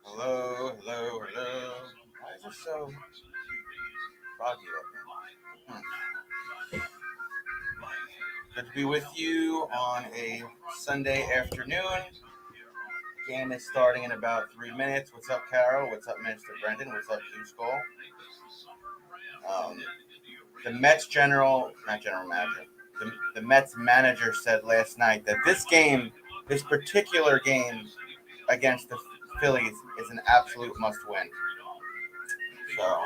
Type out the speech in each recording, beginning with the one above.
Hello, hello, hello. Why is it so foggy up there? Good to be with you on a Sunday afternoon. Game is starting in about 3 minutes. What's up, Carol? What's up, Minister Brendan? What's up, Hugh Skull? The Mets not general manager, the Mets manager said last night that this particular game against the Phillies is an absolute must-win. So,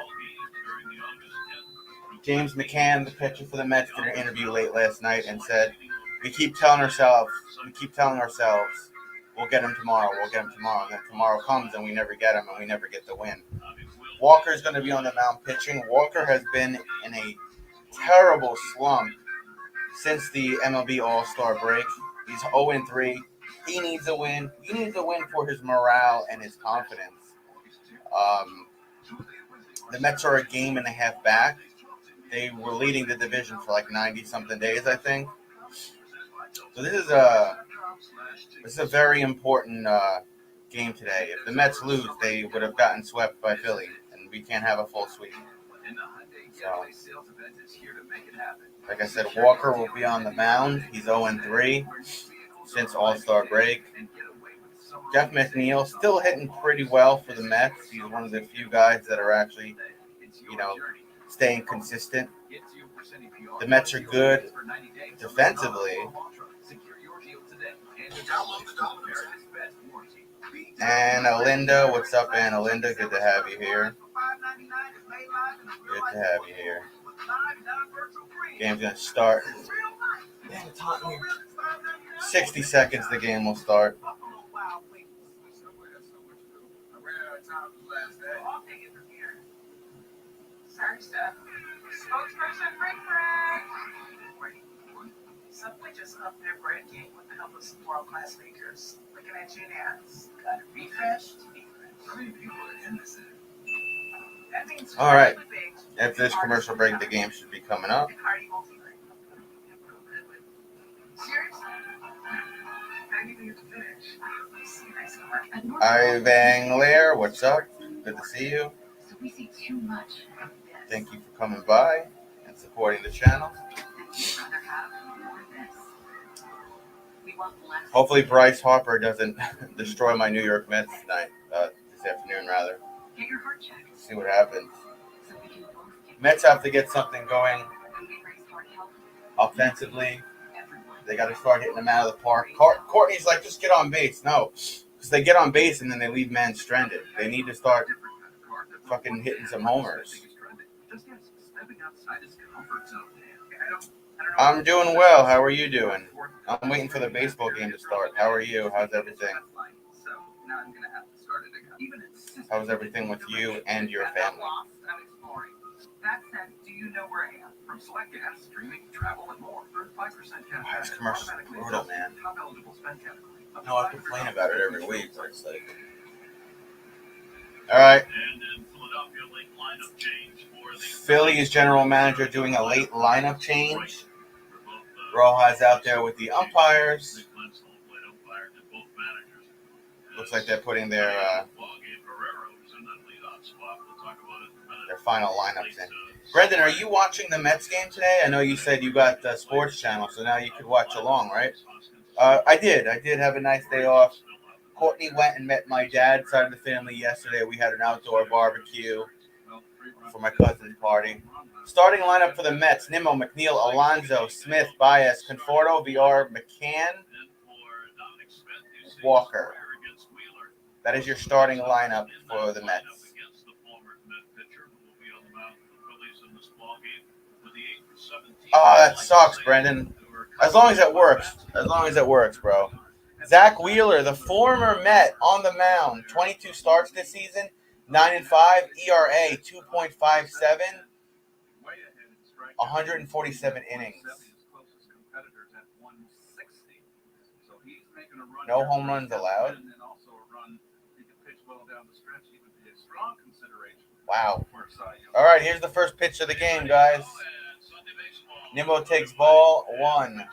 James McCann, the pitcher for the Mets, did an interview late last night and said, we keep telling ourselves, we'll get him tomorrow, and then tomorrow comes and we never get him and we never get the win. Walker's going to be on the mound pitching. Walker has been in a terrible slump since the MLB All-Star break. He's 0-3. He needs a win. He needs a win for his morale and his confidence. The Mets are a game and a half back. They were leading the division for like 90-something days, I think. So this is a very important game today. If the Mets lose, they would have gotten swept by Philly, and we can't have a full sweep. So, like I said, Walker will be on the mound. He's 0-3 since All-Star break. Jeff McNeil still hitting pretty well for the Mets. He's one of the few guys that are actually, staying consistent. The Mets are good defensively. And Alinda, what's up, Alinda? Good to have you here. Good to have you here. Game's gonna start. Damn, it's hot in here. 60 seconds, the game will start. Sorry, Steph. Spokesperson Rick. Subway just upped their bread game with the help of some world-class makers. Looking at your ads. Got it refreshed. How many people are in this? That means all right. After this commercial break, the game should be coming up. Ivan Lair, what's up? Good to see you. Thank you for coming by and supporting the channel. Hopefully Bryce Harper doesn't destroy my New York Mets tonight, this afternoon rather. See what happens. Mets have to get something going offensively. They got to start hitting them out of the park. Courtney's like, just get on base. No, because they get on base and then they leave men stranded. They need to start fucking hitting some homers. I'm doing well. How are you doing? I'm waiting for the baseball game to start. How are you? How's everything? How's everything with you and your family? That said, do you know where I am? From select gas, streaming, travel, and more. 5% cash. This commercial's brutal, man. No, I complain about it every week, but it's like... All right. Phillies general manager doing a late lineup change. Rojas out there with the umpires. Looks like they're putting their final lineups in. Brendan, are you watching the Mets game today? I know you said you got the sports channel, so now you could watch along, right? I did have a nice day off. Courtney went and met my dad's side of the family yesterday. We had an outdoor barbecue for my cousin's party. Starting lineup for the Mets: Nimmo, McNeil, Alonso, Smith, Baez, Conforto, VR, McCann, Walker. That is your starting lineup for the Mets. Oh, that sucks, Brendan. As long as it works, bro. Zach Wheeler, the former Met, on the mound. 22 starts this season, 9-5, ERA 2.57, 147 innings. No home runs allowed. Wow. All right, here's the first pitch of the game, guys. Nimmo takes ball 1.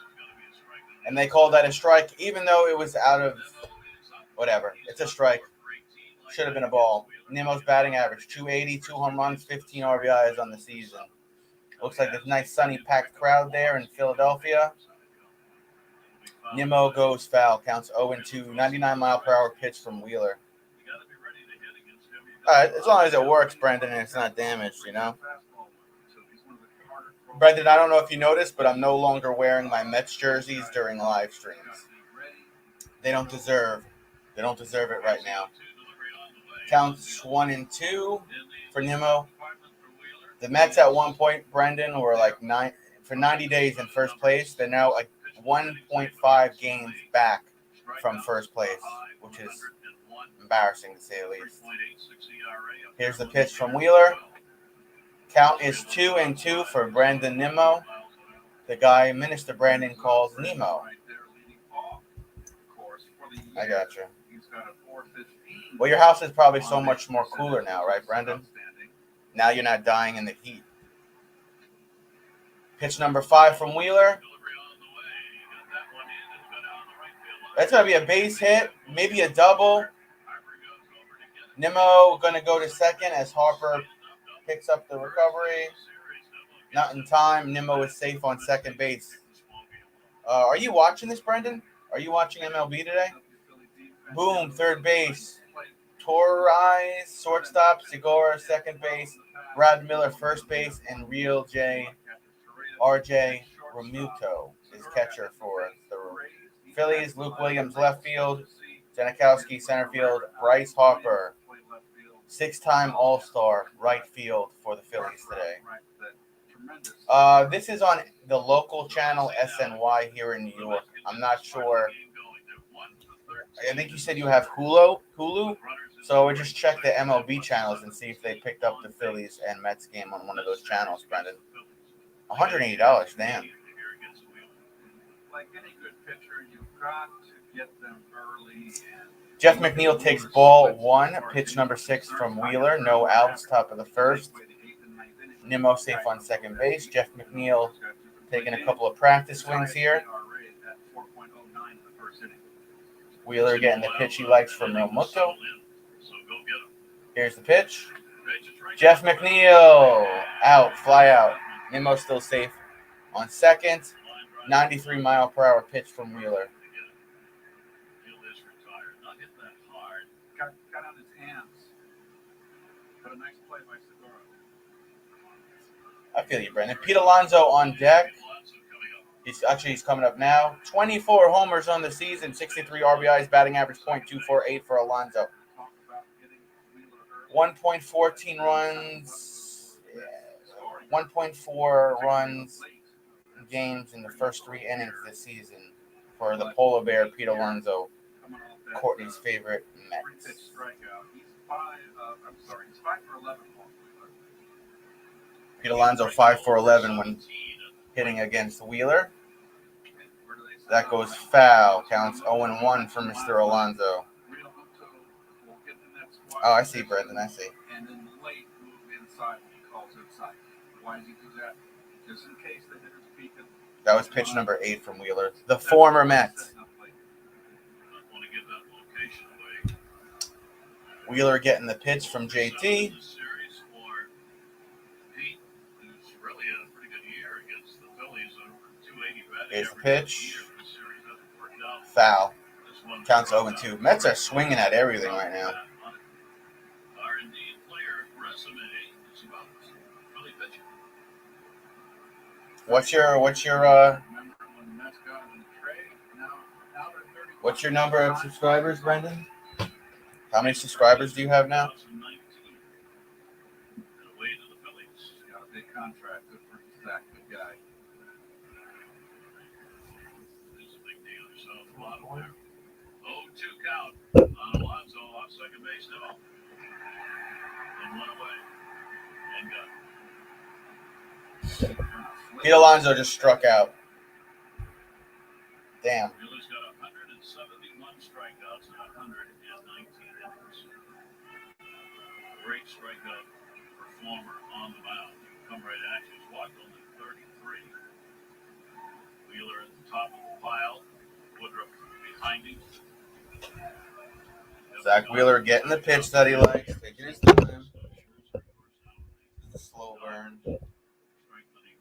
And they called that a strike, even though it was Whatever. It's a strike. Should have been a ball. Nimmo's batting average 280, 2 home runs, 15 RBIs on the season. Looks like a nice sunny packed crowd there in Philadelphia. Nimmo goes foul. Counts 0-2. 99-mile-per-hour pitch from Wheeler. As long as it works, Brendan, and it's not damaged, you know. Brendan, I don't know if you noticed, but I'm no longer wearing my Mets jerseys during live streams. They don't deserve it right now. Counts 1-2 for Nimmo. The Mets at one point, Brendan, were like 90 days in first place. They're now like 1.5 games back from first place, which is embarrassing to say the least. Here's the pitch from Wheeler. Count is 2-2 for Brandon Nimmo. The guy Minister Brandon calls Nemo. I got you. Well, your house is probably so much more cooler now, right, Brendan? Now you're not dying in the heat. Pitch number 5 from Wheeler. That's going to be a base hit, maybe a double. Nimmo going to go to second as Harper picks up the recovery. Not in time. Nimmo is safe on second base. Are you watching this, Brendan? Are you watching MLB today? Boom, third base. Torres, shortstop. Segura, second base. Brad Miller, first base. And Real J. RJ Romuto is catcher for the Phillies. Luke Williams, left field. Janikowski, center field. Bryce Harper, 6-time All-Star, right field for the Phillies today. This is on the local channel SNY here in New York. I'm not sure. I think you said you have Hulu. So we just check the MLB channels and see if they picked up the Phillies and Mets game on one of those channels, Brendan. $180, damn. Like any good pitcher, you've got to get them early. Jeff McNeil takes ball 1, pitch number 6 from Wheeler. No outs, top of the first. Nimmo safe on second base. Jeff McNeil taking a couple of practice swings here. Wheeler getting the pitch he likes from Romuto. Here's the pitch. Jeff McNeil out, fly out. Nimmo still safe on second. 93-mile-per-hour pitch from Wheeler. Got on his hands. But a nice play by Segura. I feel you, Brendan. Pete Alonso on deck. He's coming up now. 24 homers on the season, 63 RBIs, batting average .248 for Alonso. 1.14 runs. 1.4 runs games in the first 3 innings this season for the Polar Bear, Pete Alonso, Courtney's favorite Mets. He's 5 for 11. Pete Alonso 5 for 11 when hitting against Wheeler. That goes foul. Counts 0-1 for Mr. Alonso. Oh, I see, Brendan. I see. And then late move inside when he calls inside. Why does he do that? Just in case the hitter's peeking. That was pitch number 8 from Wheeler, the former Met. Wheeler getting the pitch from JT. Here's the pitch. Foul. Counts 0-2. Mets are swinging at everything right now. What's your number of subscribers, Brendan? How many subscribers do you have now? Pete Alonso just struck out. Damn. Great strikeout performer on the mound. Come right at you. He's walked only 33. Wheeler at the top of the pile. Woodruff behind him. Zach Wheeler getting the pitch that he likes, taking his time. The slow burn. Strengthening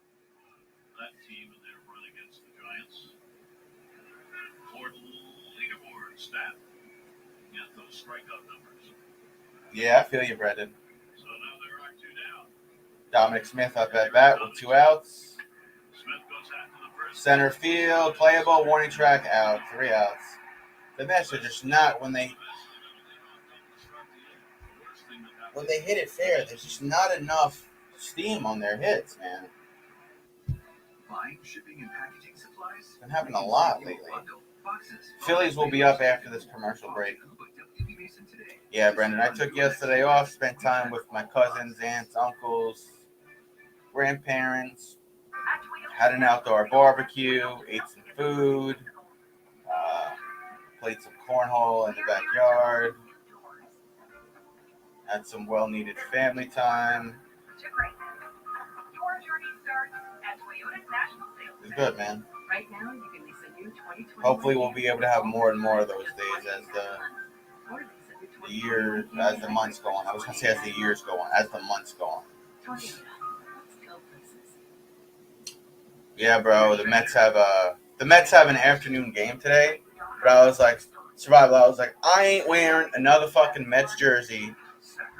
that team in their run against the Giants. Ford leaderboard stat. Get those strikeout numbers. Yeah, I feel you, Brendan. So now there are 2 down. Dominic Smith up at bat with 2 outs. Smith goes after the first. Center field, playable, warning track, out, 3 outs. The Mets are just not when they hit it fair. There's just not enough steam on their hits, man. Buying, shipping, and packaging supplies. Been happening a lot lately. Phillies will be up after this commercial break. Yeah, Brendan, I took yesterday off, spent time with my cousins, aunts, uncles, grandparents, had an outdoor barbecue, ate some food, played some cornhole in the backyard, had some well-needed family time. It was good, man. Hopefully we'll be able to have more and more of those days as the months go on. I was going to say as the years go on, as the months go on. Yeah, bro, the Mets have an afternoon game today, but I was like, Survival, I was like, I ain't wearing another fucking Mets jersey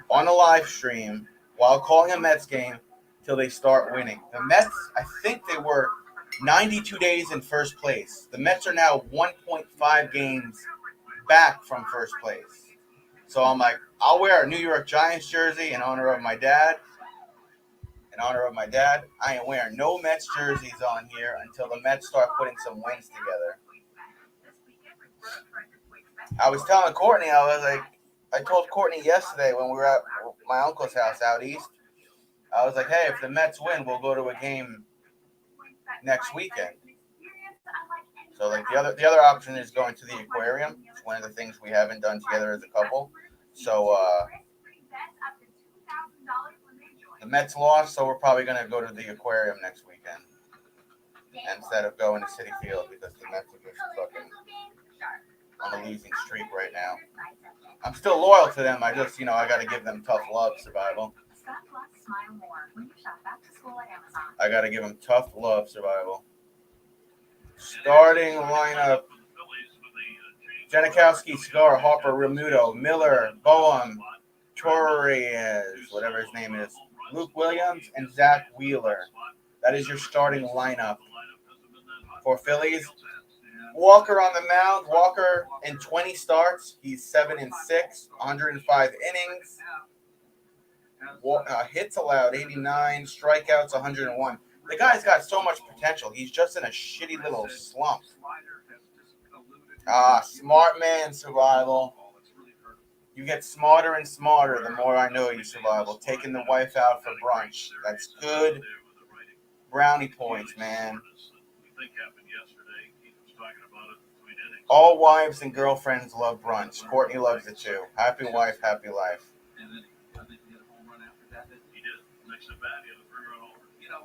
on a live stream while calling a Mets game till they start winning. The Mets, I think they were 92 days in first place. The Mets are now 1.5 games back from first place. So I'm like, I'll wear a New York Giants jersey in honor of my dad. I ain't wearing no Mets jerseys on here until the Mets start putting some wins together. I was telling Courtney, I told Courtney yesterday when we were at my uncle's house out east, I was like, hey, if the Mets win, we'll go to a game next weekend. So like the other option is going to the aquarium. It's one of the things we haven't done together as a couple. So the Mets lost, so we're probably going to go to the aquarium next weekend instead of going to Citi Field because the Mets are just fucking on a losing streak right now. I'm still loyal to them. I just, I got to give them tough love, Survival. I got to give them tough love, Survival. Starting lineup: Janikowski, Cigar, Harper, Remuto, Miller, Boehm, Torres, whatever his name is, Luke Williams, and Zach Wheeler. That is your starting lineup for Phillies. Walker on the mound. Walker in 20 starts. He's 7-6, 105 innings. Hits allowed 89, strikeouts 101. The guy's got so much potential. He's just in a shitty little slump. Smart man, Survival. You get smarter and smarter the more I know you, Survival. Taking the wife out for brunch. That's good brownie points, man. All wives and girlfriends love brunch. Courtney loves it too. Happy wife, happy life.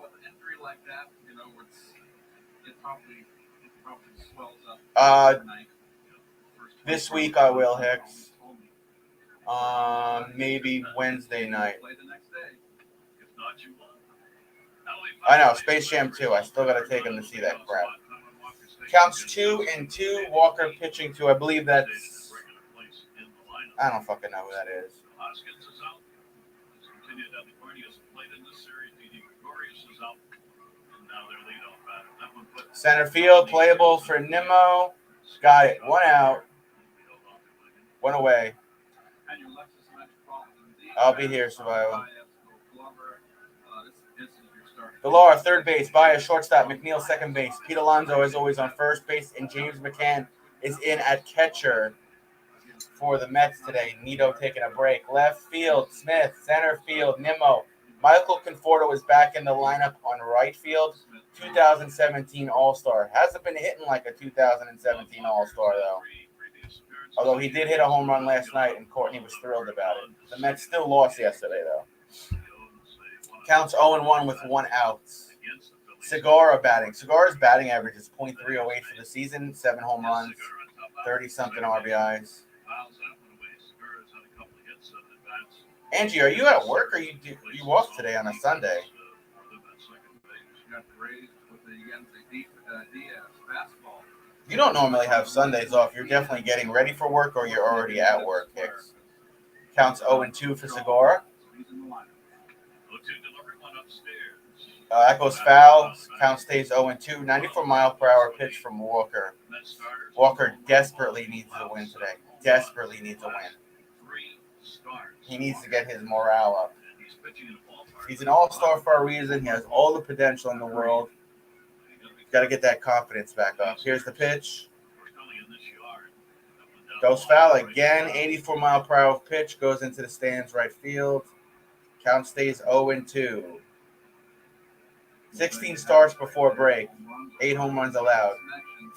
With an injury like that, it probably swells up. This week I will, Hicks. Maybe Wednesday night. I know, Space Jam 2. I still got to take him to see that crap. Counts 2-2. Walker pitching to, I believe that's, I don't fucking know who that is. Center field, playable for Nimmo. Got it. 1 out. 1 away. I'll be here, Survival. Villar, third base. Baez, shortstop. McNeil, second base. Pete Alonso, as always, on first base. And James McCann is in at catcher for the Mets today. Nito taking a break. Left field, Smith. Center field, Nimmo. Michael Conforto is back in the lineup on right field. 2017 All-Star. Hasn't been hitting like a 2017 All-Star, though. Although he did hit a home run last night, and Courtney was thrilled about it. The Mets still lost yesterday, though. Counts 0-1 with 1 out. Cigar batting. Cigar's batting average is .308 for the season. 7 home runs, 30-something RBIs. Angie, are you at work or you off today on a Sunday? Got raised with the Yenzi Diaz fastball. You don't normally have Sundays off. You're definitely getting ready for work or you're already at work, Hicks. Counts 0-2 for Segura. That goes foul. Count stays 0-2. 94-mile-per-hour pitch from Walker. Walker desperately needs a win today. Desperately needs a win. He needs to get his morale up. He's an all-star for a reason. He has all the potential in the world. Got to get that confidence back up. Here's the pitch. Goes foul again. 84-mile-per-hour pitch goes into the stands right field. Count stays 0-2. 16 starts before break. 8 home runs allowed.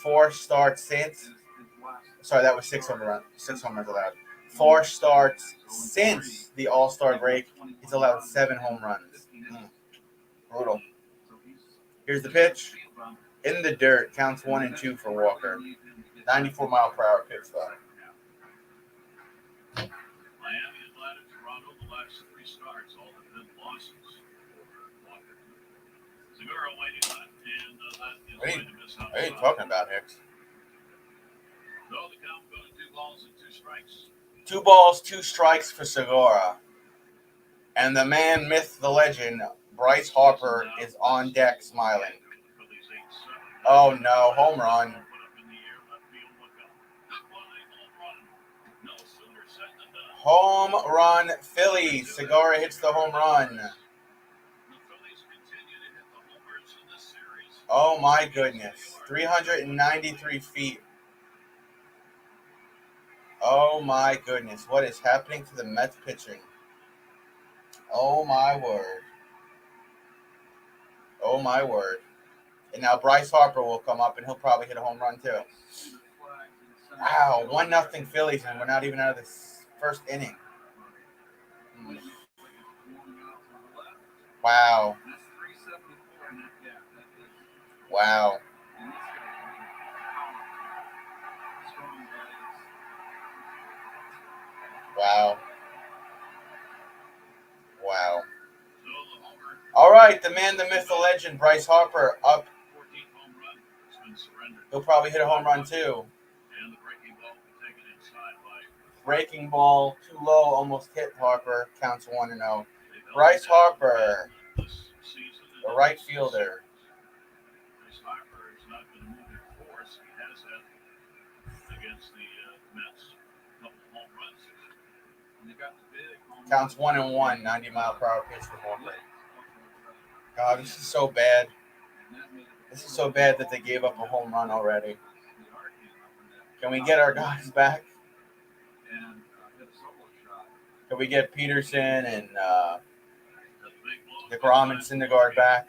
4 starts since. Sorry, that was 6 home runs. 6 home runs allowed. 4 starts since the All-Star break. He's allowed 7 home runs. Brutal. Here's the pitch. In the dirt. Counts 1-2 for Walker. 94-mile-per-hour pitch though. Miami, Atlanta, Toronto, the last 3 starts all have been losses for Walker. Segura waiting on it, and that is going to miss out. What are you talking about, Hicks? So the count goes 2 balls and 2 strikes. 2 balls, 2 strikes for Segura. And the man, myth, the legend, Bryce Harper is on deck smiling. Oh no, home run. Home run, Phillies. Segura hits the home run. Oh my goodness. 393 feet. Oh my goodness. What is happening to the Mets pitching? Oh my word. Oh my word. And now Bryce Harper will come up and he'll probably hit a home run too. Wow, 1-0 Phillies and we're not even out of this first inning. Wow. Wow. Wow. Wow. All right, the man, the myth, the legend, Bryce Harper up. He'll probably hit a home run too. Breaking ball too low, almost hit Harper. Counts 1-0. Bryce Harper, the right fielder. Bryce Harper has not been moving force. He has had against the Mets a couple home runs. And they got the big home Counts 1-1. 90-mile-per-hour pitch for Walker. God, this is so bad. This is so bad that they gave up a home run already. Can we get our guys back? Can we get Peterson and DeGrom and Syndergaard back?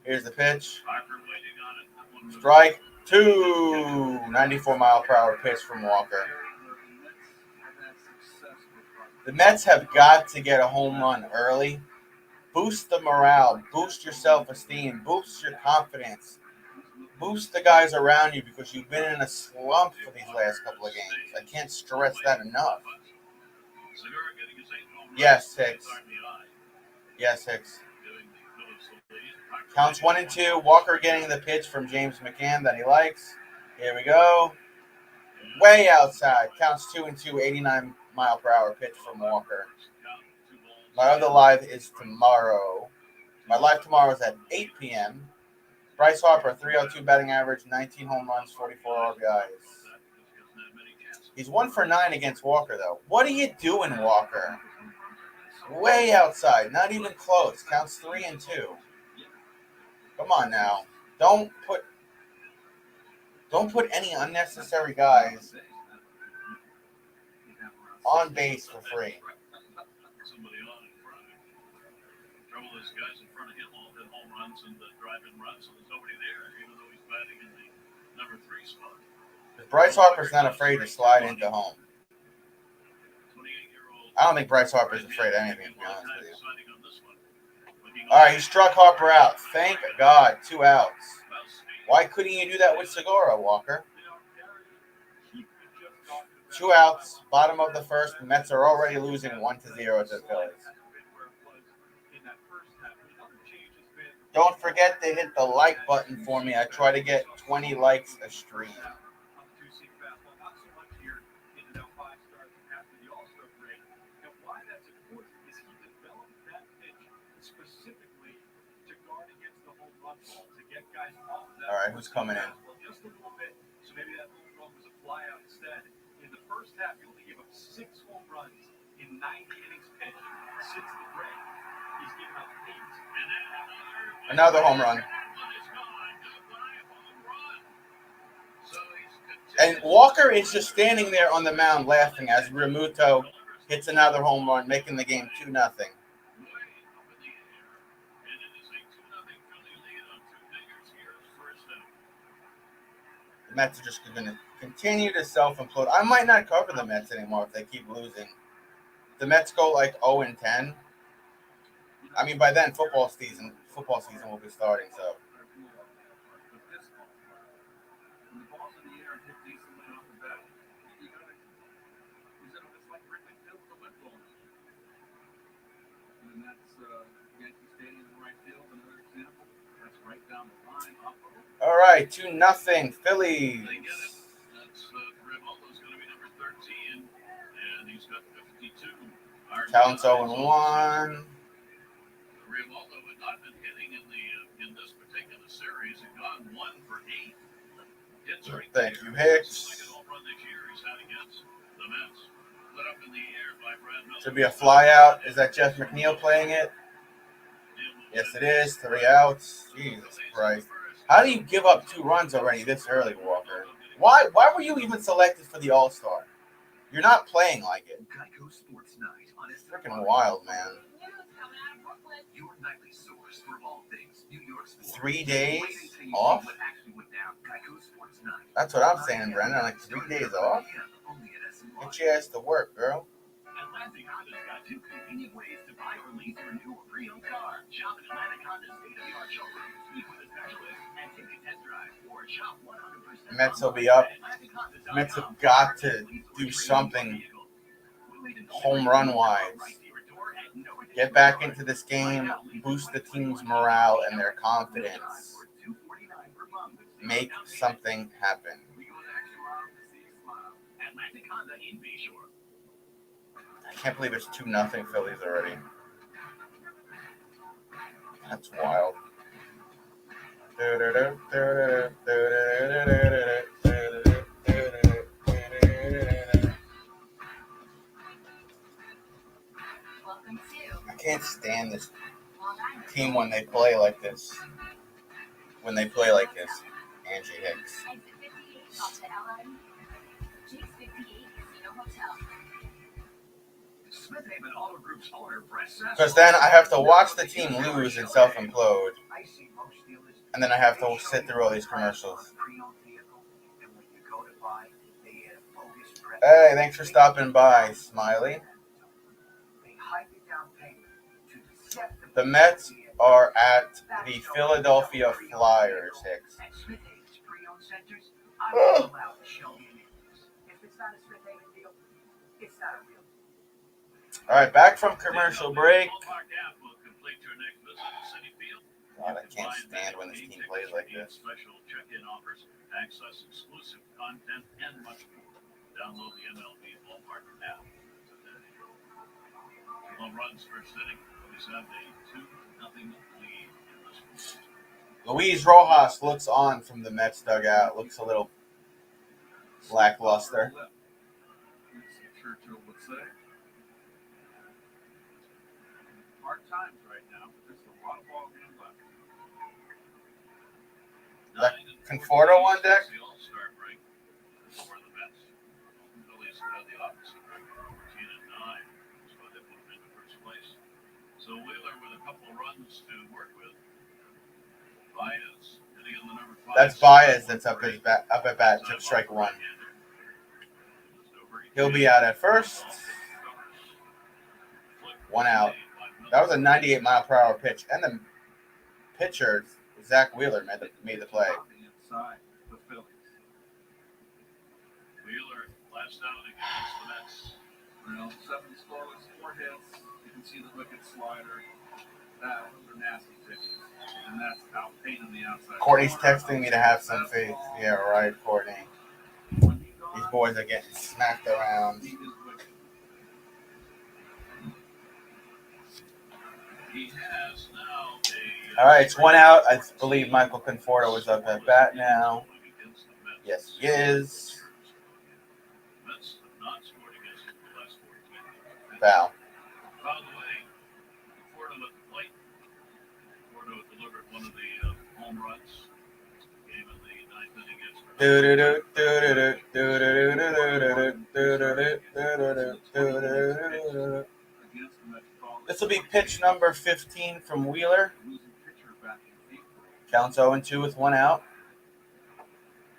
Here's the pitch. Strike 2. 94-mile-per-hour pitch from Walker. The Mets have got to get a home run early. Boost the morale. Boost your self-esteem. Boost your confidence. Boost the guys around you because you've been in a slump for these last couple of games. I can't stress that enough. Yes, Hicks. Yes, Hicks. Counts 1-2. Walker getting the pitch from James McCann that he likes. Here we go. Way outside. Counts 2-2. 89-mile-per-hour pitch from Walker. My other live is tomorrow. My live tomorrow is at 8 p.m. Bryce Harper, 302 batting average, 19 home runs, 44 RBIs. He's 1 for 9 against Walker, though. What are you doing, Walker? Way outside, not even close. Counts 3-2. Come on now. Don't put any unnecessary guys on base for free. Those guys in front of him all hit home runs and drive-in runs, so there's nobody there, even though he's batting in the number 3 spot. Bryce Harper's not afraid to slide into home. I don't think Bryce Harper's afraid of anything, to be honest with you. All right, he struck Harper out. Thank God, 2 outs. Why couldn't you do that with Segura, Walker? 2 outs, bottom of the first. The Mets are already losing 1-0 to the Phillies. Don't forget to hit the like button for me. I try to get 20 likes a stream. All right, who's coming in? Just a little bit. So maybe that home run was a flyout instead. In the first half, he only gave up 6 home runs in 90 innings pitched. Since the break, he's given up 8. Another home run. And Walker is just standing there on the mound laughing as Realmuto hits another home run, making the game 2-0. The Mets are just going to continue to self-implode. I might not cover the Mets anymore if they keep losing. The Mets go like 0-10. I mean, by then football season will be starting. So. All right, 2-0 Phillies. Count's 0-1. Rivaldo had not been hitting in this particular series and gone 1 for 8. Thank you, Hicks. Should be a fly out. Is that Jeff McNeil playing it? Yes, it is. 3 outs. Jesus Christ. How do you give up 2 runs already this early, Walker? Why were you even selected for the All-Star? You're not playing like it. It's freaking wild, man. 3 days off? That's what I'm saying, Brendan. Like 3 days off? Get your ass to work, girl. Atlantic Honda's got 2 convenient ways to buy or lease your new or pre-owned car. Shop at Atlantic Honda's state-of-the-art showroom, speak with a specialist, and take a test drive. Or shop 100%. Mets will be up. Mets have got to do something home run-wise. Get back into this game, boost the team's morale and their confidence. Make something happen. I can't believe it's 2-0 Phillies already. That's wild. I can't stand this team when they play like this. Angie Hicks. Because then I have to watch the team lose and self-implode. And then I have to sit through all these commercials. Hey, thanks for stopping by, Smiley. The Mets are at the Philadelphia Flyers, Hicks. Oh. All right, back from commercial break. God, I can't stand when this team plays like this. Special check-in offers, access exclusive content, and much more. Download the MLB Ballpark app today. Home runs first inning. Phillies have a 2-0 lead in this one. Luis Rojas looks on from the Mets dugout. Looks a little lackluster. Churchill would say. Hard times right now, but there's a lot of ball game left. That Conforto on deck? The All-Star break for the Mets. The Phillies had the opposite record, 14-9. That's why they put them into first place. So Wheeler with a couple of runs to work with. Baez hitting on the number 5. That's Baez that's up at bat, took strike 1. He'll be out at first. 1 out. That was a 98-mile-per-hour pitch. And the pitcher, Zach Wheeler, made the play. Wheeler last outing. 7 scoreless, 4 hits. You can see the wicked slider. Those are nasty pitches. And that's out pain on the outside. Courtney's texting me to have some faith. Yeah, right, Courtney. These boys are getting smacked around. He is wicked. He has now All right, it's 1 out. I believe Michael Conforto is up at bat now. Yes, he is. Foul. By the way, Conforto at the plate. Conforto delivered one of the home runs. Game in the 9th inning against This will be pitch number 15 from Wheeler. Counts 0-2 with 1 out.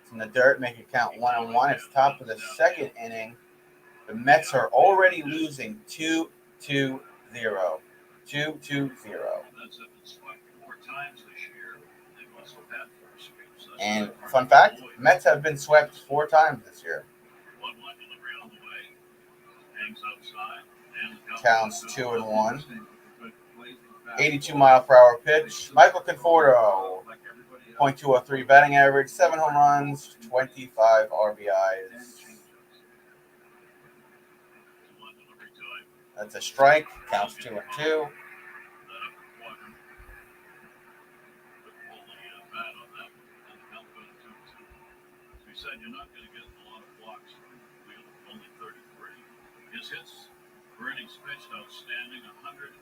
It's in the dirt, make it count 1-1. It's top of the 2nd inning. The Mets are already losing 2-0. 2-0. And fun fact, Mets have been swept 4 times this year. Counts 2-1. 82-mile-per-hour pitch. Michael Conforto, .203 batting average, 7 home runs, 25 RBIs. That's a strike. Counts 2-2. You're not going to get a lot of blocks from Wheeler, only 33. His hits per innings pitched outstanding, 120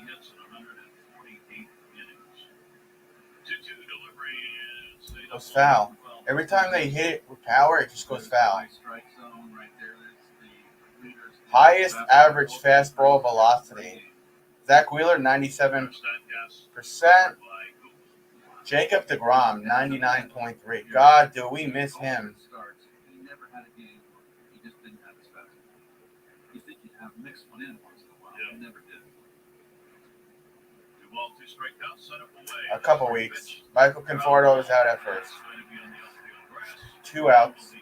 hits in 148 innings. 2-2 delivery is Goes foul. Every time they hit it with power, it just goes foul. Strike zone right there. That's the leaders. Highest average fastball velocity. Zach Wheeler, 97%. Jacob DeGrom, 99.3. God, do we miss him. He never had a game where he just didn't have his fastball. You think you'd have mixed one in once in a while. He never did. 2 balls, 2 strikeouts, set up away. A couple weeks. Michael Conforto is out at first. 2 outs.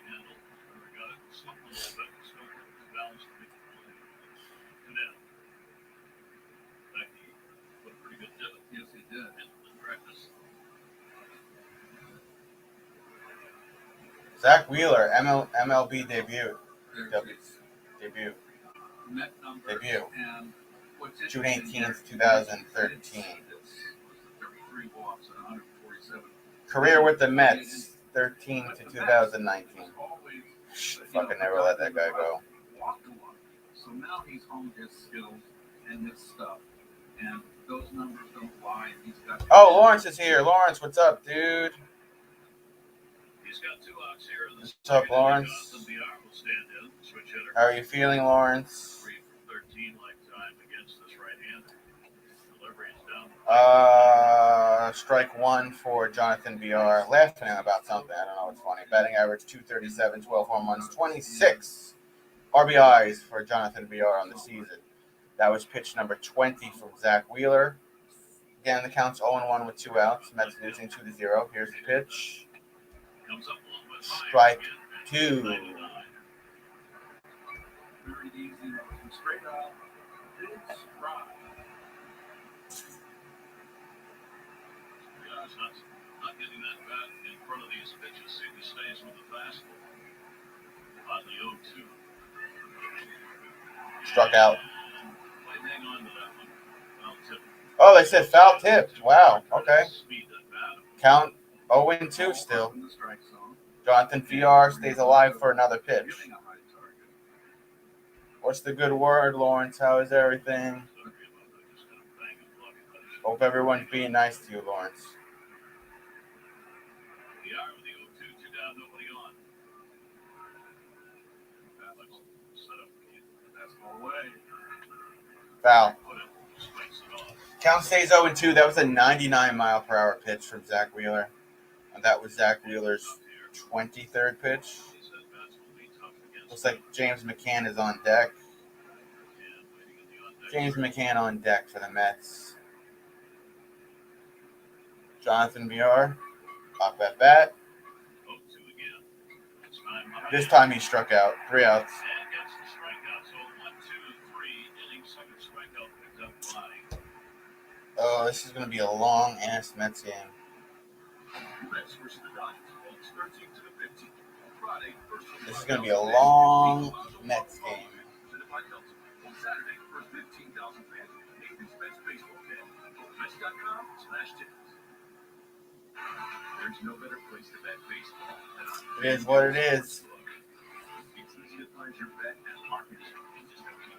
Yes, he did. Zach Wheeler, MLB debut. Debut. June 18th, 2013. Career with the Mets, 13 to 2019. Fucking never let that guy go. So now he's honed his skills and his stuff. And those numbers don't lie. He's got. Oh, Lawrence is here. Lawrence, what's up, dude? He's got 2 outs here. What's up, Lawrence? How are you feeling, Lawrence? 13 lifetime against this right-hander. Delivery is down. Strike 1 for Jonathan BR. Laughing about something. I don't know what's funny. Batting average 237, 12 home runs, 26 RBIs for Jonathan BR on the season. That was pitch number 20 from Zach Wheeler. Again, the count's 0-1 with 2 outs. Mets losing 2-0. Here's the pitch. Strike 2. Very easy. Straight up. Big stride. Not getting that bat in front of these pitches. See if he stays with the fastball. On the 0-2. Struck out. Hang on to that one. Foul tip. Oh, they said foul tipped. Wow. Okay. Count 0-2 still. Jonathan VR stays alive for another pitch. What's the good word, Lawrence? How is everything? Hope everyone's being nice to you, Lawrence. Foul. Count stays 0-2. That was a 99-mile-per-hour pitch from Zach Wheeler. And that was Zach Wheeler's 23rd pitch. Looks like James McCann is on deck. James McCann on deck for the Mets. Jonathan VR up at bat. This time he struck out. 3 outs. Oh, this is going to be a long ass Mets game. This is going to be a long Mets game. There's no better place to bet baseball than It is what it is.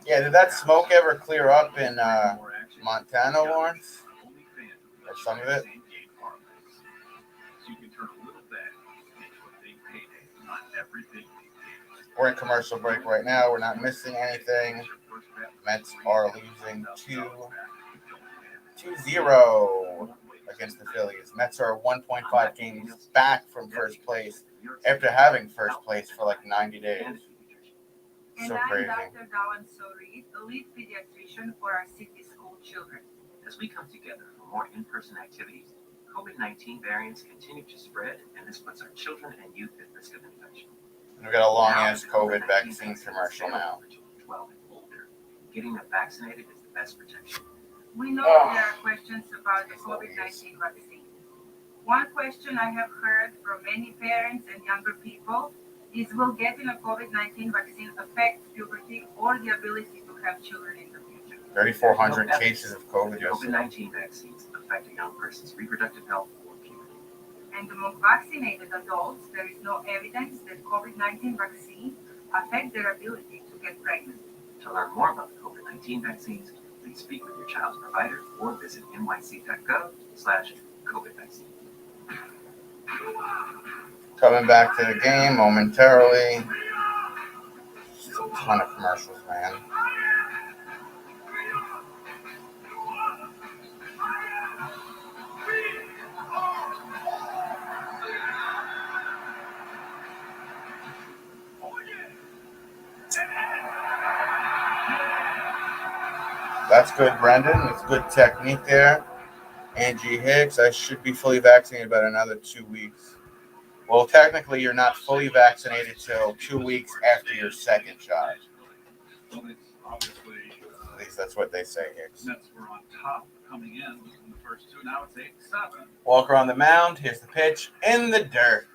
Yeah, did that smoke ever clear up in Montana, Lawrence? Or some of it? We're in commercial break right now. We're not missing anything. Mets are losing 2-0 against the Phillies. Mets are 1.5 games back from first place after having first place for like 90 days. So crazy. I'm Dr. Dawan Sori, the lead pediatrician for our city school children. As we come together for more in-person activities, COVID-19 variants continue to spread, and this puts our children and youth at risk of infection. We've got a long-ass COVID vaccine commercial now. 12 and older. Getting them vaccinated is the best protection. We know there are questions about the COVID-19 vaccine. One question I have heard from many parents and younger people is, will getting a COVID-19 vaccine affect puberty or the ability to have children in the future? 3,400 cases of COVID yesterday. COVID-19 vaccines affect a young person's reproductive health or puberty. And among vaccinated adults, there is no evidence that COVID-19 vaccine affect their ability to get pregnant. To learn more about the COVID-19 vaccines, please speak with your child's provider or visit nyc.gov/COVID vaccine. Coming back to the game momentarily. Just a ton of commercials, man. That's good, Brendan. It's good technique there. Angie Hicks, I should be fully vaccinated about another 2 weeks. Well, technically, you're not fully vaccinated till 2 weeks after your second shot. Well, it's obviously, At least that's what they say, Hicks. Mets were on top coming in the first two. Now it's 8-7. Walker on the mound. Here's the pitch. In the dirt.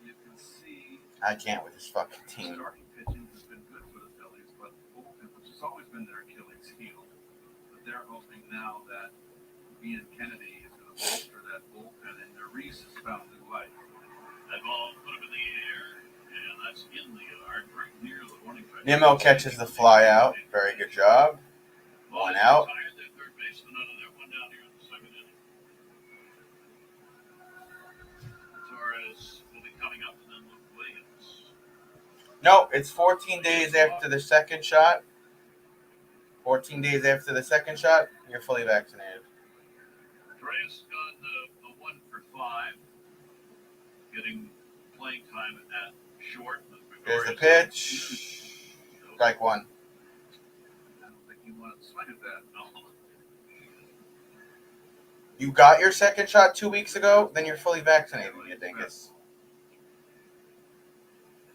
You can see I can't with this fucking team. starting pitching has been good for the Phillies, but bullpen, which has always been their Achilles heel. But they're hoping now that Ian Kennedy is going to bolster that bullpen, and Reese has found new life. That ball put up in the air, and that's in the yard, right near the warning track. Nimmo catches the fly out. Very good job. One out. Their third baseman out of there, one down here in the second inning. Torres will be coming up, and then Luke Williams. No, it's 14 days after the second shot. 14 days after the second shot, you're fully vaccinated. Torres got a 1 for 5, getting playing time at short. Here's the pitch. Strike one. I don't think he wanted to swing at that. No. You got your second shot 2 weeks ago, then you're fully vaccinated, you dingus.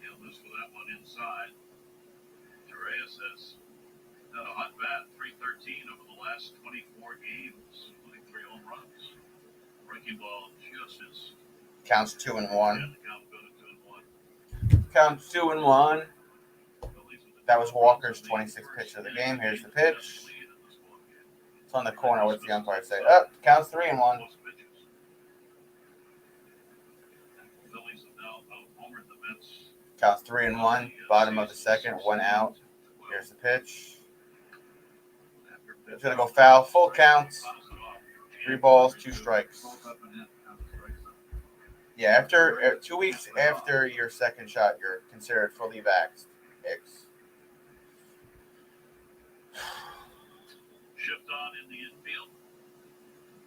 He'll lose for that one inside. Torres has done a hot bat, 313 over the last 24 games, including 3 home runs. Breaking ball just is. Counts 2-1. Yeah, the count go to 2-1. Counts 2-1. That was Walker's 26th pitch of the game. Here's the pitch. It's on the corner. What's the umpire say? Counts 3-1. Counts 3-1. Bottom of the second. 1 out. Here's the pitch. It's gonna go foul. Full counts. 3 balls, 2 strikes. Yeah, after 2 weeks after your second shot, you're considered fully vaxxed. X. Shift on in the infield.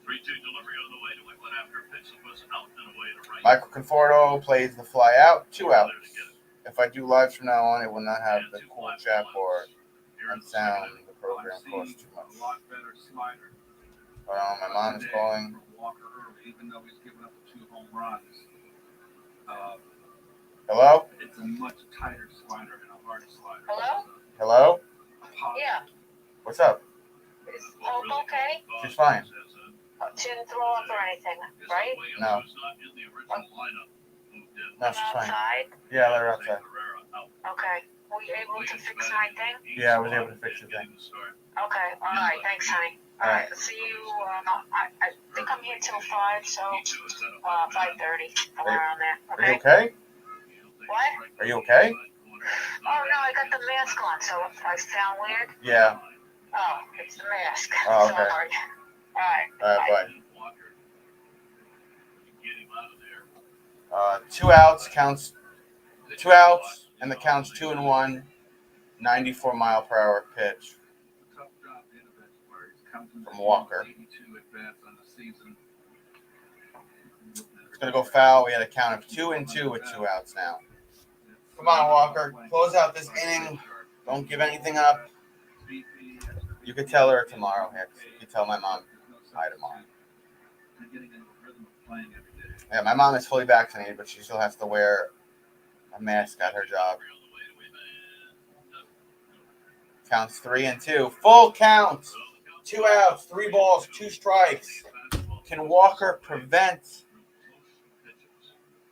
3-2 delivery on the way to Wickland after a pitch that was out and away to right. Michael Conforto plays the fly out. 2 outs. If I do lives from now on, it will not have the cool chap or unsound. The program costs too much. A lot better slider. My mom is calling. Walker early, even though he's given up 2 home runs. Hello? It's a much tighter slider and a harder slider. Hello? Hello? Yeah. What's up? Is Hope okay? She's She's fine. She didn't throw up or anything, right? No. No, she's fine. Outside? Yeah, let her outside. Okay. Were you able to fix my thing? Yeah, I was able to fix the thing. Okay. All right. Thanks, honey. All right. See you. I think I'm here till 5, so 5:30, around there. Are you Okay? okay? What? Are you okay? Oh, no, I got the mask on, so if I sound weird. Yeah. Oh, it's the mask. Oh, okay. Sorry. All right. All right, Bye. bye. 2 outs, counts 2 outs, and the count's 2-1, 94-mile-per-hour pitch from Walker. It's gonna go foul. We had a count of 2-2 with 2 outs now. Come on, Walker, close out this inning. Don't give anything up. You could tell her tomorrow, Hicks. You could tell my mom hi tomorrow. Yeah, my mom is fully vaccinated, but she still has to wear a mask at her job. Counts 3-2. Full count. 2 outs, 3 balls, 2 strikes. Can Walker prevent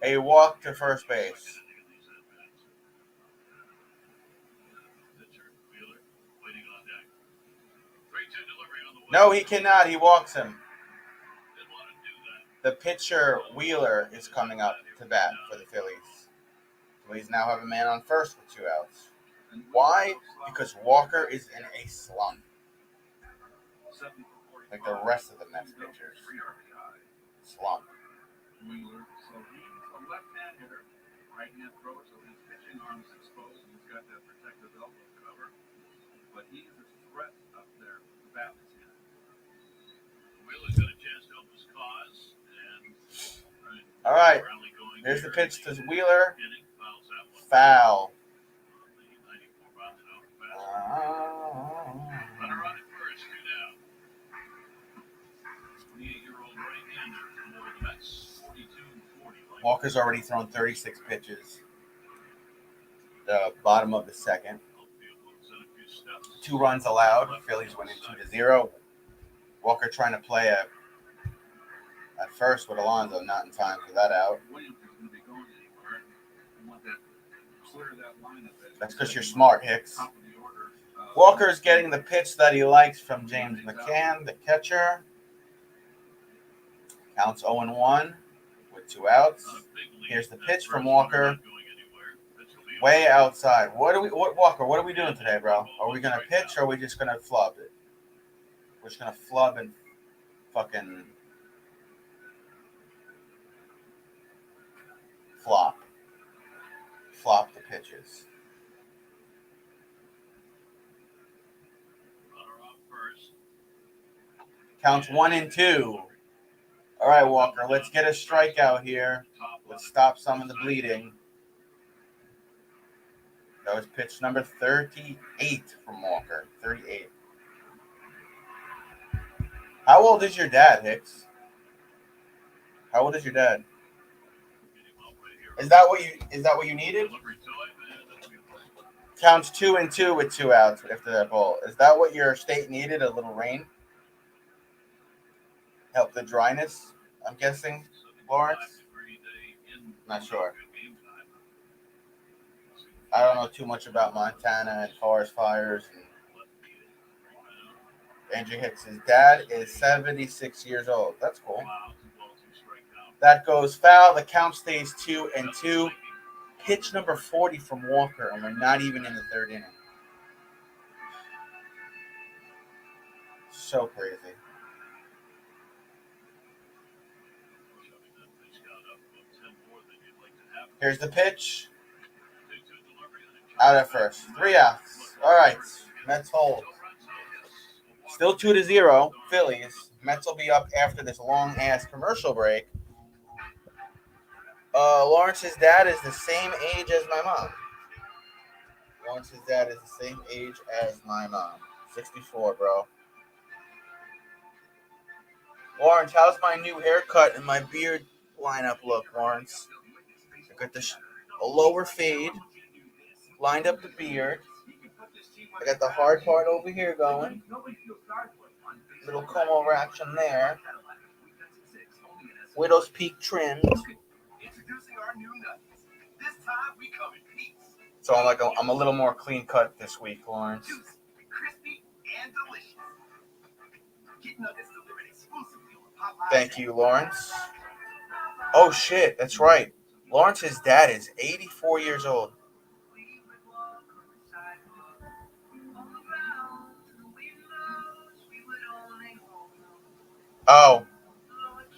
a walk to first base? No, he cannot. He walks him. The pitcher, Wheeler, is coming up to bat for the Phillies. Phillies now have a man on first with 2 outs. Why? Because Walker is in a slump. Like the rest of the Mets pitchers. Slump. Wheeler, so he's a left-hand hitter, right-hand thrower, so his pitching arm is exposed, and he's got that protective elbow cover. But he's a threat up there. The bat is in. Wheeler's got a chance to help his cause, and all right, there's the pitch to Wheeler. Foul. Runner on at first, 2 down. 28-year-old right-hander for the Mets, 42-40. Walker's already thrown 36 pitches. The bottom of the second. 2 runs allowed. Phillies winning 2-0. Walker trying to play at first with Alonso, not in time for that out. That's because you're smart, Hicks. Walker's getting the pitch that he likes from James McCann, the catcher. Counts 0-1 with 2 outs. Here's the pitch from Walker. Way outside. Walker, what are we doing today, bro? Are we going to pitch or are we just going to flub it? We're just going to flub and fucking flop. Flop the pitches. Counts 1-2. All right, Walker, let's get a strikeout here. Let's stop some of the bleeding. That was pitch number 38 from Walker. 38. How old is your dad, Hicks? How old is your dad? Is that what you needed? Counts 2-2 with 2 outs after that ball. Is that what your state needed? A little rain? Help the dryness, I'm guessing, Lawrence? Not sure. I don't know too much about Montana and forest fires. Andrew Hicks' dad is 76 years old. That's cool. That goes foul. The count stays 2-2. Pitch number 40 from Walker, and we're not even in the 3rd inning. So crazy. Here's the pitch. Out at first. 3 outs. All right. Mets hold. Still 2-0. Phillies. Mets will be up after this long-ass commercial break. Lawrence's dad is the same age as my mom. Lawrence's dad is the same age as my mom. 64, bro. Lawrence, how's my new haircut and my beard lineup look, Lawrence? I got a lower fade, lined up the beard. I got the hard part over here going. little comb over action there. Widow's Peak trimmed. Introducing our new nuggets. This time we come in peace. So I'm a little more clean cut this week, Lawrence. Juicy, crispy, and delicious. Get nuggets delivered exclusively on Popeyes. Thank you, Lawrence. Oh shit, that's right. Lawrence's dad is 84 years old. Oh,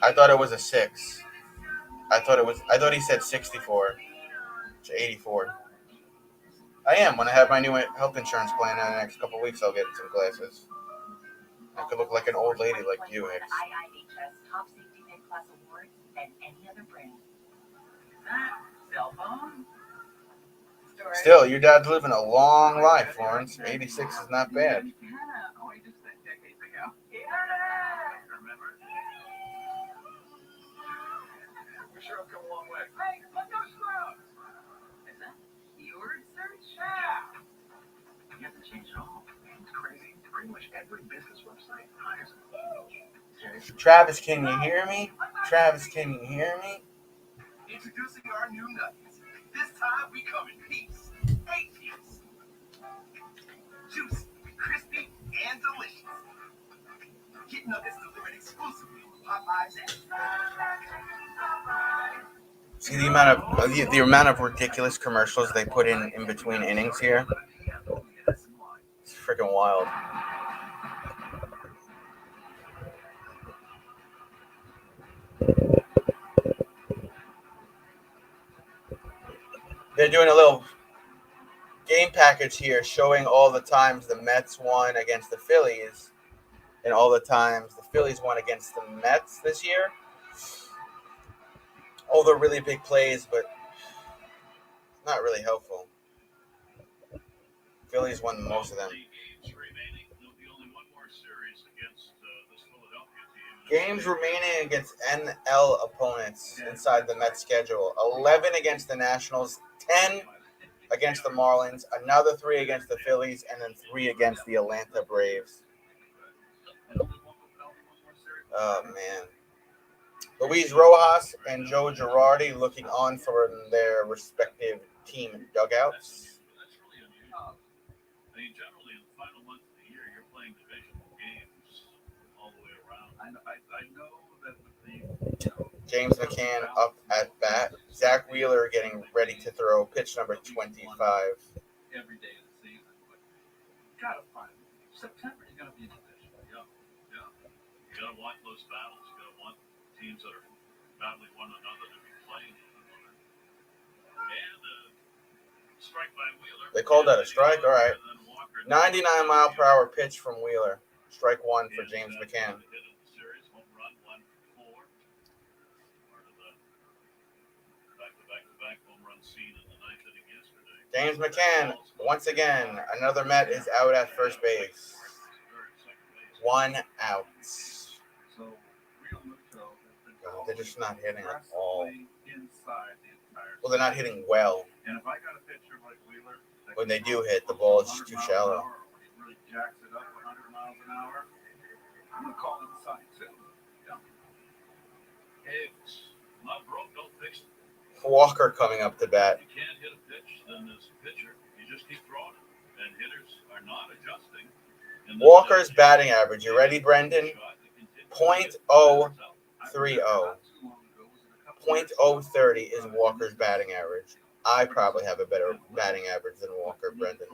I thought it was a 6. I thought he said 64. It's 84. I am. When I have my new health insurance plan in the next couple of weeks, I'll get some glasses. I could look like an old lady like you, Hicks. IIHS top safety pin class awards than any other brand. That cell phone? Still, your dad's living a long life, Lawrence. 86 is not bad. Oh, I just said decades ago. Remember? We sure have come a long way. Hey, let's go slow. Is that keyword search? Yeah. You have to change it all. It's crazy. Pretty much every business website hires a Travis, can you hear me? Travis, can you hear me? Introducing our new nuggets. This time we come in peace. 8 piece. Juicy, crispy, and delicious. Get nuggets delivered exclusively on Popeyes app. See the amount of ridiculous commercials they put in between innings here. It's freaking wild. They're doing a little game package here showing all the times the Mets won against the Phillies and all the times the Phillies won against the Mets this year. All the really big plays, but not really helpful. Phillies won most of them. Games remaining against NL opponents inside the Mets schedule. 11 against the Nationals, 10 against the Marlins, another 3 against the Phillies, and then 3 against the Atlanta Braves. Oh, man. Luis Rojas and Joe Girardi looking on for their respective team dugouts. Generally, in the final month of the year, you're playing divisional games all the way around. I know that James McCann up at bat. Zach Wheeler getting ready to throw pitch number 25. Every day of the season, but you gotta find September. You're gonna be in a division. Yeah. You gotta want close battles. You gotta want teams that are battling one another to be playing one another. And strike by Wheeler. They called that a strike. All right. 99-mile-per-hour pitch from Wheeler. Strike 1 for James McCann. James McCann, once again, another Met is out at first base. 1 out. They're just not hitting at all. Well, they're not hitting well. When they do hit, the ball is just too shallow. I'm gonna call it a sign too. Yeah. Hey, not broke, don't fix it. Walker coming up to bat. You can't hit a pitch, then as a pitcher, you just keep throwing it. And hitters are not adjusting. Walker's batting average. You ready, Brendan? .030. .030 is Walker's batting average. I probably have a better batting average than Walker, Brendan.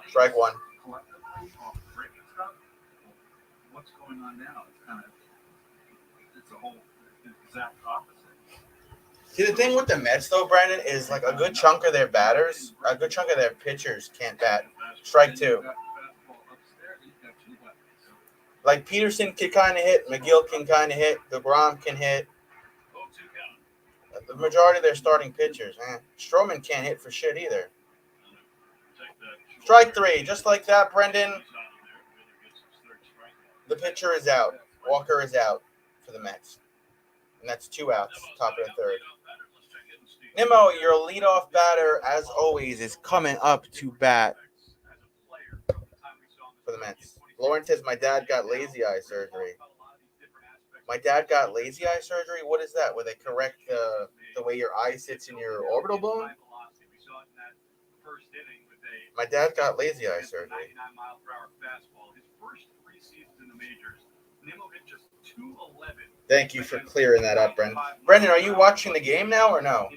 Strike 1. What's going on now? It's a whole exact opposite. See, the thing with the Mets, though, Brendan, is like a good chunk of their batters, a good chunk of their pitchers can't bat. Strike 2. Like Peterson can kind of hit, McGill can kind of hit, DeGrom can hit. The majority of their starting pitchers, Stroman can't hit for shit either. Strike 3, just like that, Brendan. The pitcher is out. Walker is out for the Mets. And that's 2 outs, top of the third. Nimmo, your leadoff batter, as always, is coming up to bat. the Mets. Lauren says my dad got lazy eye surgery. My dad got lazy eye surgery? What is that? Where they correct the way your eye sits in your orbital bone? My dad got lazy eye surgery. Thank you for clearing that up, Brendan. Brendan, are you watching the game now or no?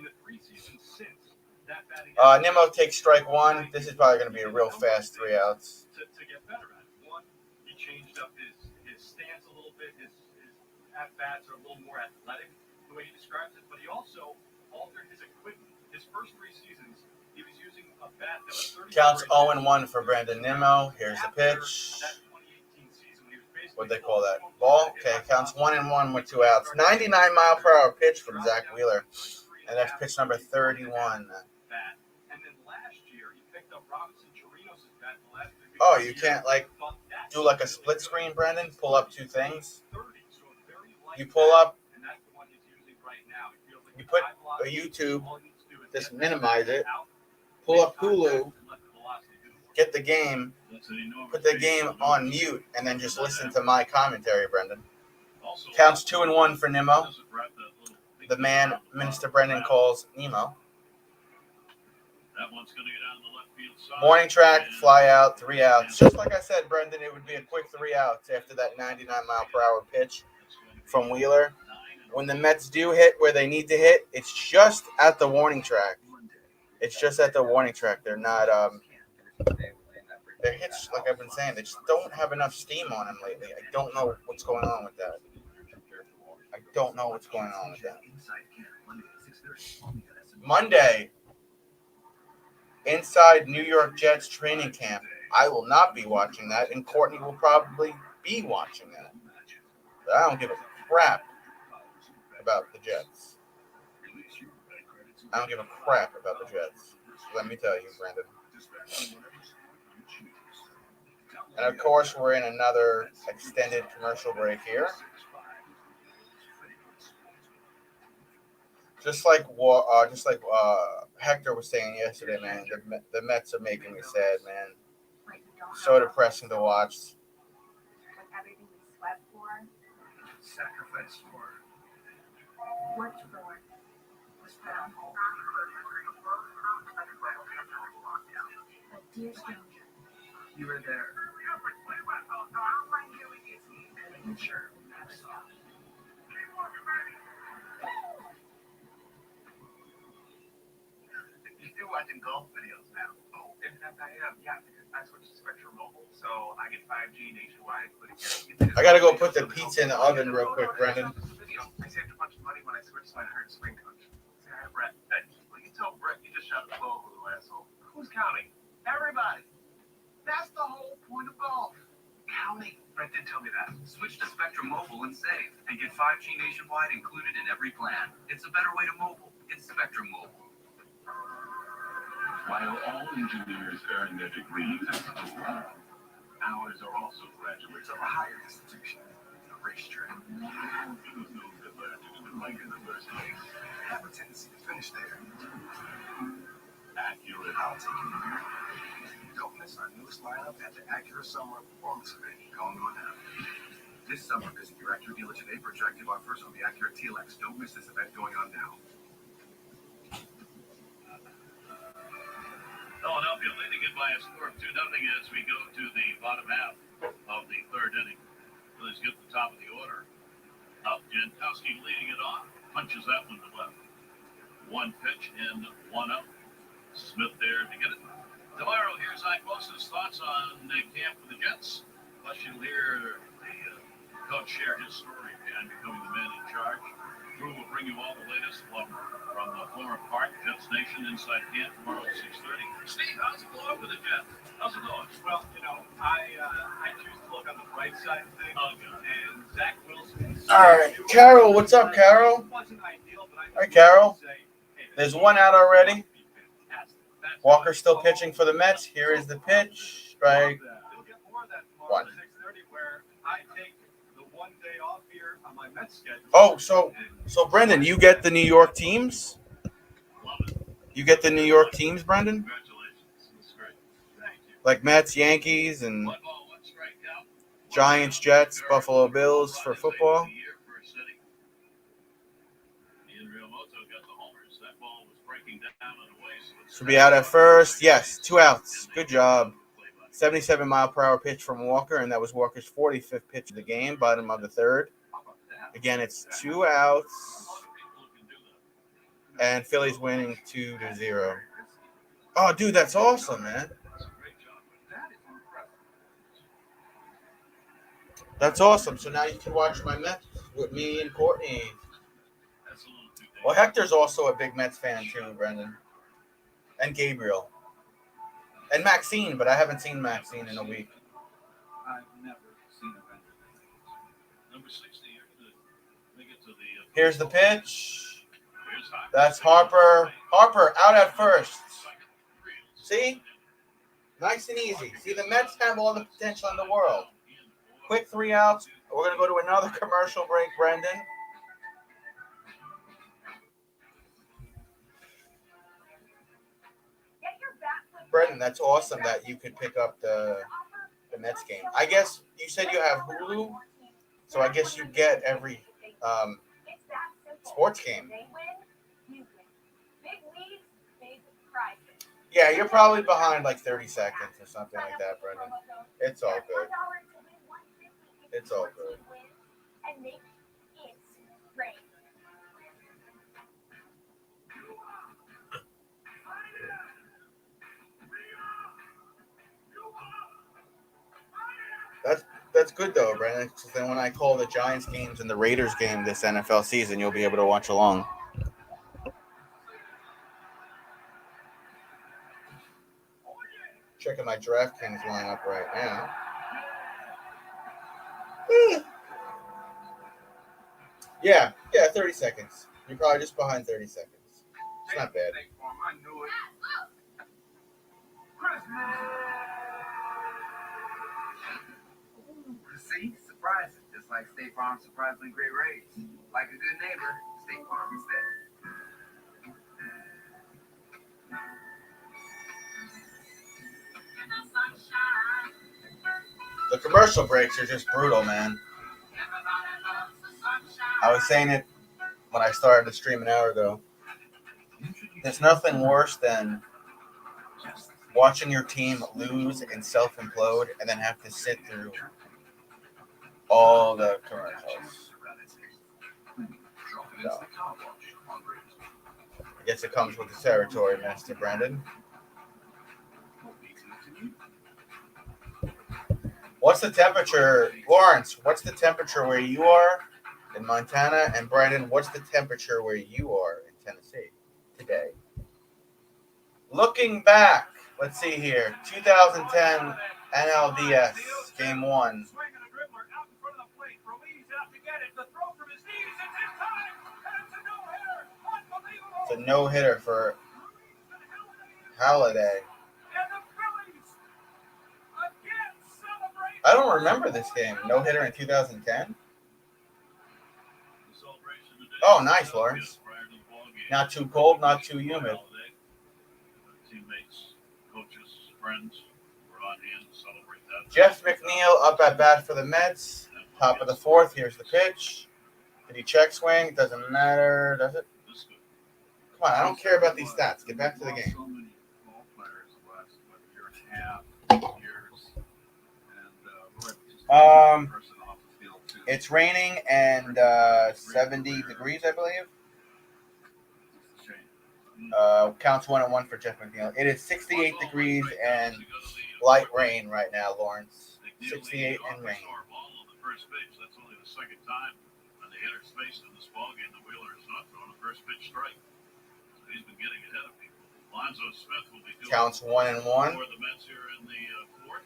Nimmo takes strike one. This is probably going to be a real fast 3 outs. To get better at it. One, he changed up his stance a little bit. His at-bats are a little more athletic, the way he describes it, but he also altered his equipment. His first 3 seasons, he was using a bat that was 30. Counts 0-1 for Brandon Nimmo. Here's the pitch. What'd they call that? Ball? Okay, counts 1-1 with 2 outs. 99-mile-per-hour pitch from Zach Wheeler. And that's pitch number 31. Oh, you can't, do like a split screen, Brendan? Pull up 2 things? You pull up, you put a YouTube, just minimize it, pull up Hulu, get the game, put the game on mute, and then just listen to my commentary, Brendan. Counts 2-1 for Nimmo. The man Minister Brendan calls Nemo. Morning track, fly out, 3 outs. Just like I said, Brendan, it would be a quick 3 outs after that 99-mile-per-hour pitch from Wheeler. When the Mets do hit where they need to hit, it's just at the warning track. It's just at the warning track. They're not their hits, like I've been saying, they just don't have enough steam on them lately. I don't know what's going on with that. Monday, inside New York Jets training camp. I will not be watching that, and Courtney will probably be watching that. But I don't give a crap about the Jets. I don't give a crap about the Jets. Let me tell you, Brandon. And of course, we're in another extended commercial break here. Just like Hector was saying yesterday, man, the Mets are making me sad, man. So depressing to watch. Everything we sweat for, Sacrifice for. worked for, was put on hold. A dear stranger. You were there. Making sure we never stopped. You're watching golf videos now. Oh, in fact, I am. Yeah, because I switched to Spectrum Mobile, so I get 5G nationwide, including. I gotta go put the pizza in the oven real quick, Brendan. I saved a bunch of money when I switched, so I hired Spring Coach. Say hi to Brett. Well, you tell Brett you just shot a blow over the asshole. Who's counting? Everybody. That's the whole point of golf. Counting. Brett did tell me that. Switch to Spectrum Mobile and save, and get 5G nationwide included in every plan. It's a better way to mobile. It's Spectrum Mobile. While all engineers earn their degrees at school, ours are also graduates of a higher institution, a racetrack. Those that learn to do it like in the first place have a tendency to finish there. Accurate. I'll take you. Don't miss our newest lineup at the Acura Summer Performance Event going on now. This summer, visit your Acura dealer today for attractive offers on the Acura TLX. Don't miss this event going on now. Philadelphia leading it by a score of 2-0 as we go to the bottom half of the 3rd inning. Phillies get the top of the order. Jankowski leading it off. Punches that one to left. 1 pitch and 1 up. Smith there to get it. Tomorrow, here's Ike Wilson's thoughts on the camp for the Jets. Plus, you'll hear the coach share his story behind becoming the man in charge. Drew will bring you all the latest from the Florham Park, Jets Nation Inside Camp tomorrow at 6:30. Steve, how's it going with the Jets? How's it going? Well, I choose to look on the bright side of things. And Zach Wilson. All right, Carol, what's up, Carol? Wasn't ideal, but All right, Carol. There's 1 out already. Walker still pitching for the Mets. Here is the pitch. Strike You'll get more of that tomorrow 1. at 6:30, where I take the 1 day off here on my Mets schedule. Oh, so Brendan, you get the New York teams? You get the New York teams, Brendan? Congratulations. That's great. Thank you. Like Mets, Yankees, and Giants, Jets, Buffalo Bills for football. Should be out at first. Yes, 2 outs. Good job. 77-mile-per-hour pitch from Walker, and that was Walker's 45th pitch of the game, bottom of the third. Again, it's 2 outs, and Phillies winning 2-0. Oh, dude, that's awesome, man. That's awesome. So now you can watch my Mets with me and Courtney. Well, Hector's also a big Mets fan too, Brendan. And Gabriel. And Maxine, but I haven't seen Maxine in a week. I've never seen a vendor. Number 60 here to the Here's the pitch. That's Harper. Harper out at first. See? Nice and easy. See, the Mets have all the potential in the world. Quick 3 outs. We're going to go to another commercial break, Brendan. Brendan, that's awesome that you could pick up the Mets game. I guess you said you have Hulu, so I guess you get every sports game. Yeah, you're probably behind like 30 seconds or something like that, Brendan. It's all good. It's all good. That's good though, Brendan. Because then when I call the Giants games and the Raiders game this NFL season, you'll be able to watch along. Checking my DraftKings lineup right now. Yeah, 30 seconds. You're probably just behind 30 seconds. It's not bad. I knew it. See, surprising. Just like State Farm's surprisingly great rates. Like a good neighbor, State Farm is there. The commercial breaks are just brutal, man. I was saying it when I started the stream an hour ago. There's nothing worse than watching your team lose and self-implode and then have to sit through all the commercials. So, I guess it comes with the territory, Master Brandon. What's the temperature, Lawrence? What's the temperature where you are in Montana? And Brandon, what's the temperature where you are in Tennessee today? Looking back, let's see here. 2010 NLDS Game 1. It's a no-hitter for Halliday. I don't remember this game. No-hitter in 2010? Oh, nice, Lawrence. Not too cold, not too humid. Teammates, coaches, friends were on hand to celebrate that. Jeff McNeil up at bat for the Mets. Top of the fourth. Here's the pitch. Did he check swing? Doesn't matter, does it? Come on, I don't care about these stats. Get back to the game. So many ball players the last year and a half, years, and person off the field too. It's raining and 70 degrees, I believe. It's a shame. Counts 1-1 for Jeff McNeil. It is 68 degrees and light rain right now, Lawrence. 68 and rain. The first pitch. That's only the second time on the hitter's face in this ballgame the Wheeler has not thrown a first pitch strike. So he's been getting ahead of people. Lonzo Smith will be doing Counts 1-1. for the Mets here in the fourth.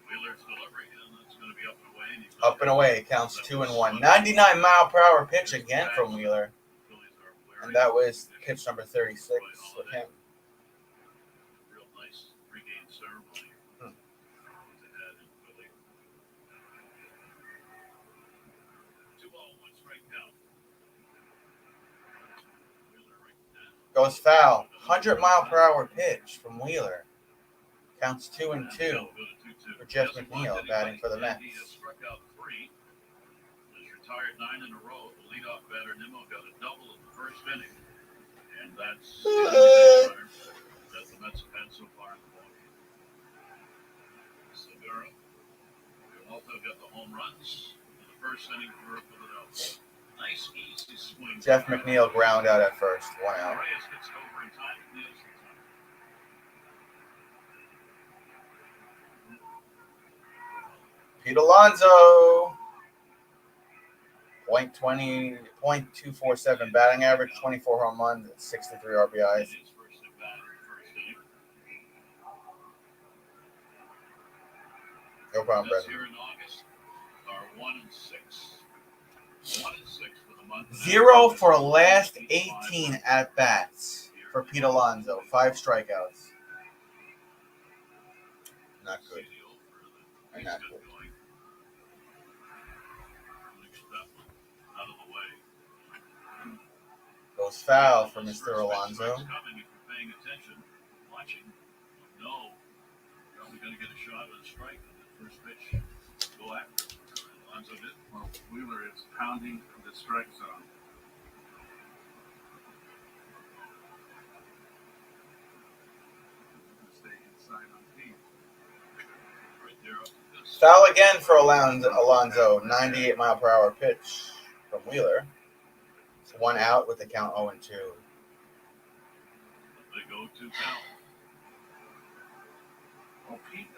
Wheeler's delivery, and it's going to be up and away. Up and away. It counts 2-1. 99-mile-per-hour pitch again from Wheeler. And that was pitch number 36 with him. Real nice pregame ceremony. They had in Philly. 2-0, one strike down. Wheeler right down. Goes foul. 100-mile-per-hour pitch from Wheeler. Counts 2-2 Go to 2-2. for Jeff McNeil batting for the Mets. He has struck out 3. He's retired 9 in a row. The leadoff batter Nimmo got a double in the first inning, and that's the only base runner that the Mets have had so far in the ball game. Segura, Peralta got the home runs in the first inning for Philadelphia. Nice easy swing. Jeff McNeil ground out at first, 1 out. Reyes gets over in time. Nails the time. Pete Alonso, .247 batting average, 24 home runs, 63 RBIs. His first at bat in the first inning. No problem, Mets Brendan. here in August are 1-6. 1-6 for the month. 0 for last 18 at bats for Pete Alonso. 5 strikeouts. Not good. Not good. Out of the way. Goes foul for Mr. Alonso. Coming if you're paying attention, watching. No, probably going to get a shot at a strike on that first pitch. Go after it. Alonso did. Well, Wheeler is pounding the strike zone. Stay inside on Pete. Right there up to this. Foul again for Alonso. 98 mile per hour pitch from Wheeler. It's 1 out with the count 0-2. They go to count. Well, Pete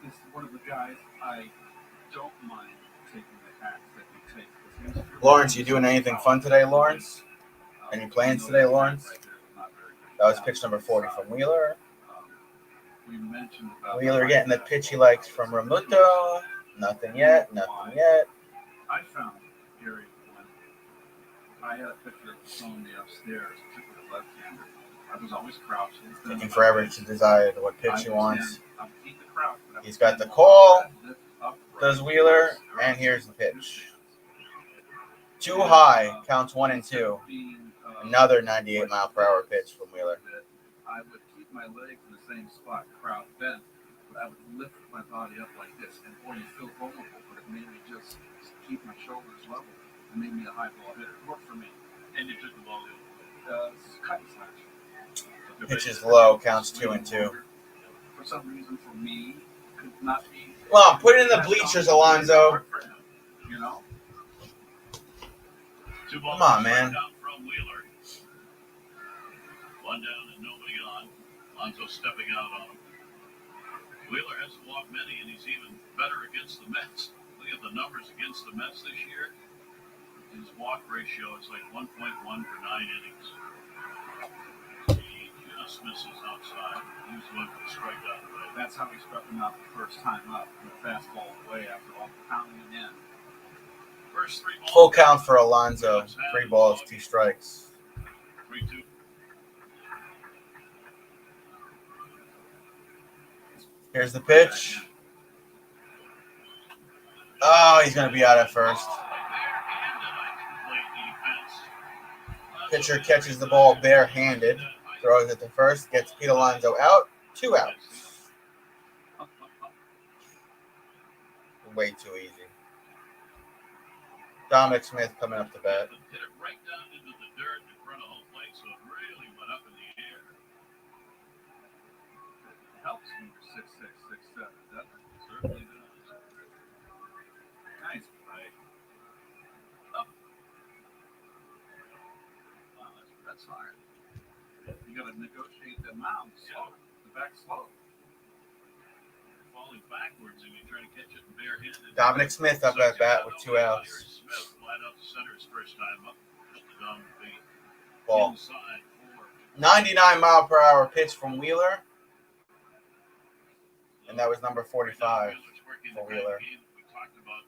is one of the guys I don't mind taking the hacks that he takes. Lawrence, you doing anything fun today, Lawrence? Any plans today, Lawrence? That was pitch number 40 from Wheeler. We mentioned about Wheeler getting the pitch he likes from Ramuto. Nothing yet. Nothing yet. I found Gary when I had a pitcher showing me upstairs, particularly left-hander. I was always crouching. Taking forever to decide what pitch he wants. I'm keep the crouch, but He's got the call. Does Wheeler, and here's the pitch. Too high. Counts 1-2. Another 98 mile per hour pitch from Wheeler. I would keep my legs in the same spot, crouch bent, but I would lift my body up like this, and boy, you feel vulnerable, but it made me just keep my shoulders level. It made me a high ball hitter. It worked for me. And you took the ball in. Cut and slash. Pitch is low. Counts 2-2. For some reason, for me, could not be. Come on, put it in the bleachers, Alonso. You know? Two balls. Come on, man. Down from Wheeler. 1 down and nobody on. Alonso stepping out on him. Wheeler hasn't walked many, and he's even better against the Mets. Look at the numbers against the Mets this year. His walk ratio is like 1.1 for 9 innings. He just misses outside. He was one for the strikeout today. That's how he struck him out the first time up. The fastball away after all the pounding in. First 3 balls. Full count for Alonso. 3 balls, 2 strikes. 3-2. Here's the pitch. Oh, he's going to be out at first. Pitcher catches the ball barehanded, throws it to first, gets Pete Alonso out. 2 outs. Way too easy. Dominic Smith coming up to bat. Hit it right down into the dirt in front of home plate, so it really went up in the air. It helps when you're 6'6", 6'7", doesn't it? Certainly does. Nice play. Up. Wow, that's hard. You got to negotiate the mound slope, the back slope. Falling backwards and you try to catch it barehanded. Dominic Smith up at bat with 2 outs. Smith flat out to center his first time up. Down the Ball. inside for 99 mile per hour pitch from Wheeler. And that was number 45 for Wheeler.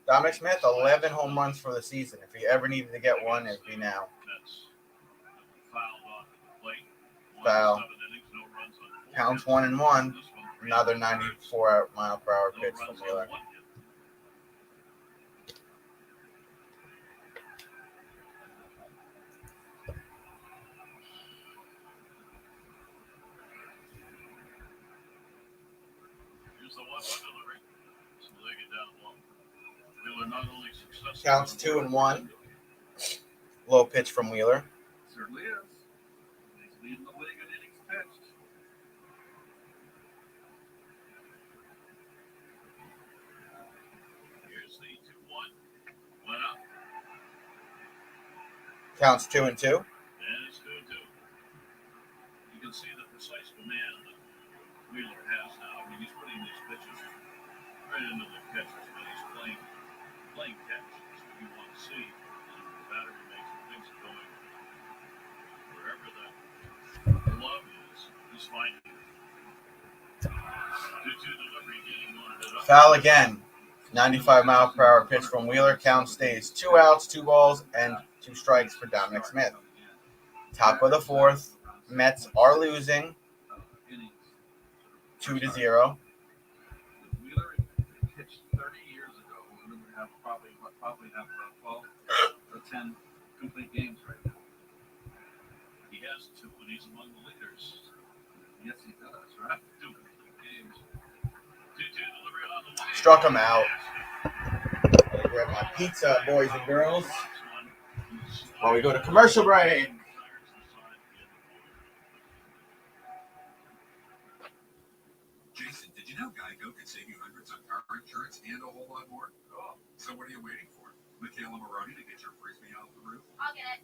Dominic Smith, 11 home runs for the season. If he ever needed to get one, it'd be now. Foul. Counts 1-1. Another 94 mile per hour pitch from Wheeler. Here's the 1-1 delivery. So they get down low. Wheeler not only successful. Counts 2-1. Low pitch from Wheeler. Certainly is. He's leading the league in innings pitched. Here's the 2-1. Went up. Counts 2-2. And it's 2-2. You can see the precise command that Wheeler has now. I mean, he's putting these pitches right into the catchers, but he's playing catch. That's what you want to see. And the battery makes the things going wherever that glove is. He's finding it. 2-2 delivery, getting wanted it up. Foul again. 95-mile-per-hour pitch from Wheeler. Count stays 2 outs, 2 balls, and 2 strikes for Dominic Smith. Top of the fourth. Mets are losing 2-0. Wheeler pitched 30 years ago. We would have probably have 12 or 10 complete games right now. He has 2, and he's among the leaders. Yes, he does, right? 2 complete games. 2-2 delivery on the way. Struck him out. I'll grab my pizza, boys and girls, while we go to commercial break. Jason, did you know Geico could save you hundreds on car insurance and a whole lot more? Oh, so what are you waiting for? Michaela Maroney to get your frisbee off the roof? I'll get it.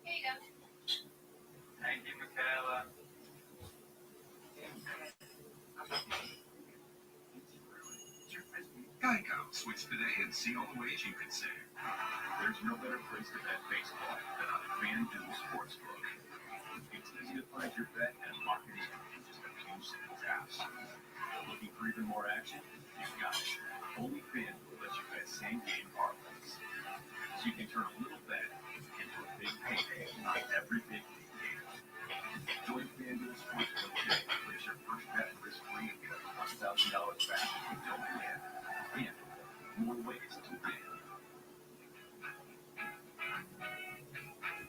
Here you go. Thank you, Michaela. Geico. Switch today and see all the ways you can save. There's no better place to bet baseball than on FanDuel Sportsbook. It's easy to find your bet and lock it in just a few simple taps. Looking for even more action? You got it. Only FanDuel lets you bet same-game parlays. So you can turn a little bet into a big payday on every big league game. Join FanDuel Sportsbook today. Place your first bet risk-free and get up to $1,000 back if you don't win. And more ways to win.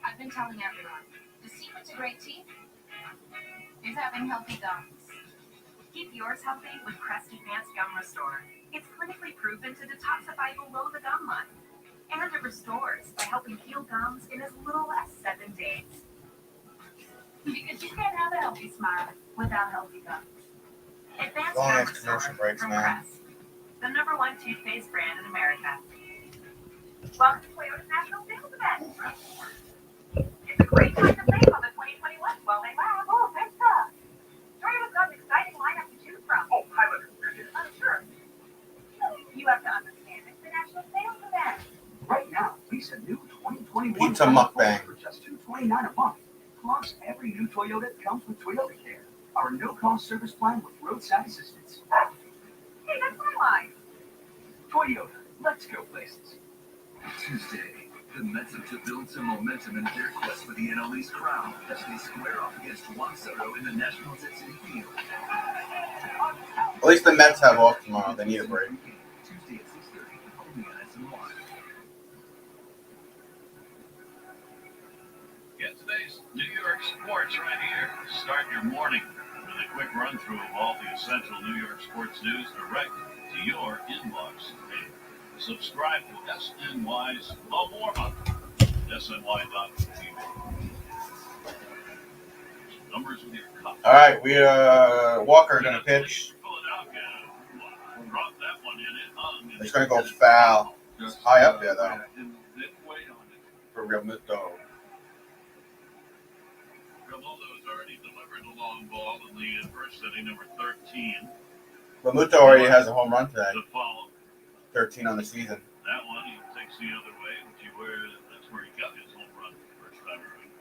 I've been telling everyone, the secret to great teeth is having healthy gums. Keep yours healthy with Crest Advanced Gum Restore. It's clinically proven to detoxify below the gum line. And it restores by helping heal gums in as little as 7 days. Because you can't have a healthy smile without healthy gums. Advanced Going Gum into commercial Restore breaks from now. Crest, the #1 toothpaste brand in America. Welcome to Toyota's National Sales Event. It's a great time to save on the 2021 while they last. Oh, thanks, Toyota's got an exciting lineup to choose from. Oh, pilot. I'm sure. You have to understand, it's the National Sales Event. Right now, lease a new 2021 Pizza mukbang. for just $229 a month. Plus, every new Toyota comes with Toyota Care, our no-cost service plan with roadside assistance. Hey, that's my line. Toyota, let's go places. Tuesday, the Mets have to build some momentum in their quest for the NL East crown as they square off against Juan Soto in the Nationals at Citi Field. At least the Mets have off tomorrow. They need a break. Tuesday at 6:30, only on SNY. Get today's New York sports right here. Start your morning with a quick run-through of all the essential New York sports news direct to your inbox. And subscribe to SNY's The Warm-Up. SNY.TV. Numbers with your cup. All right, Walker going to pitch. Philadelphia dropped that one in. It hung. He's going to go foul. Just High up there, though. Didn't wait on it. For Real Muto. Romulo's already delivered a long ball in the first inning, number 13. Realmuto already has a home run today. To follow. 13 on the season. That one, he takes the other way, that's where he got his home run the first time around.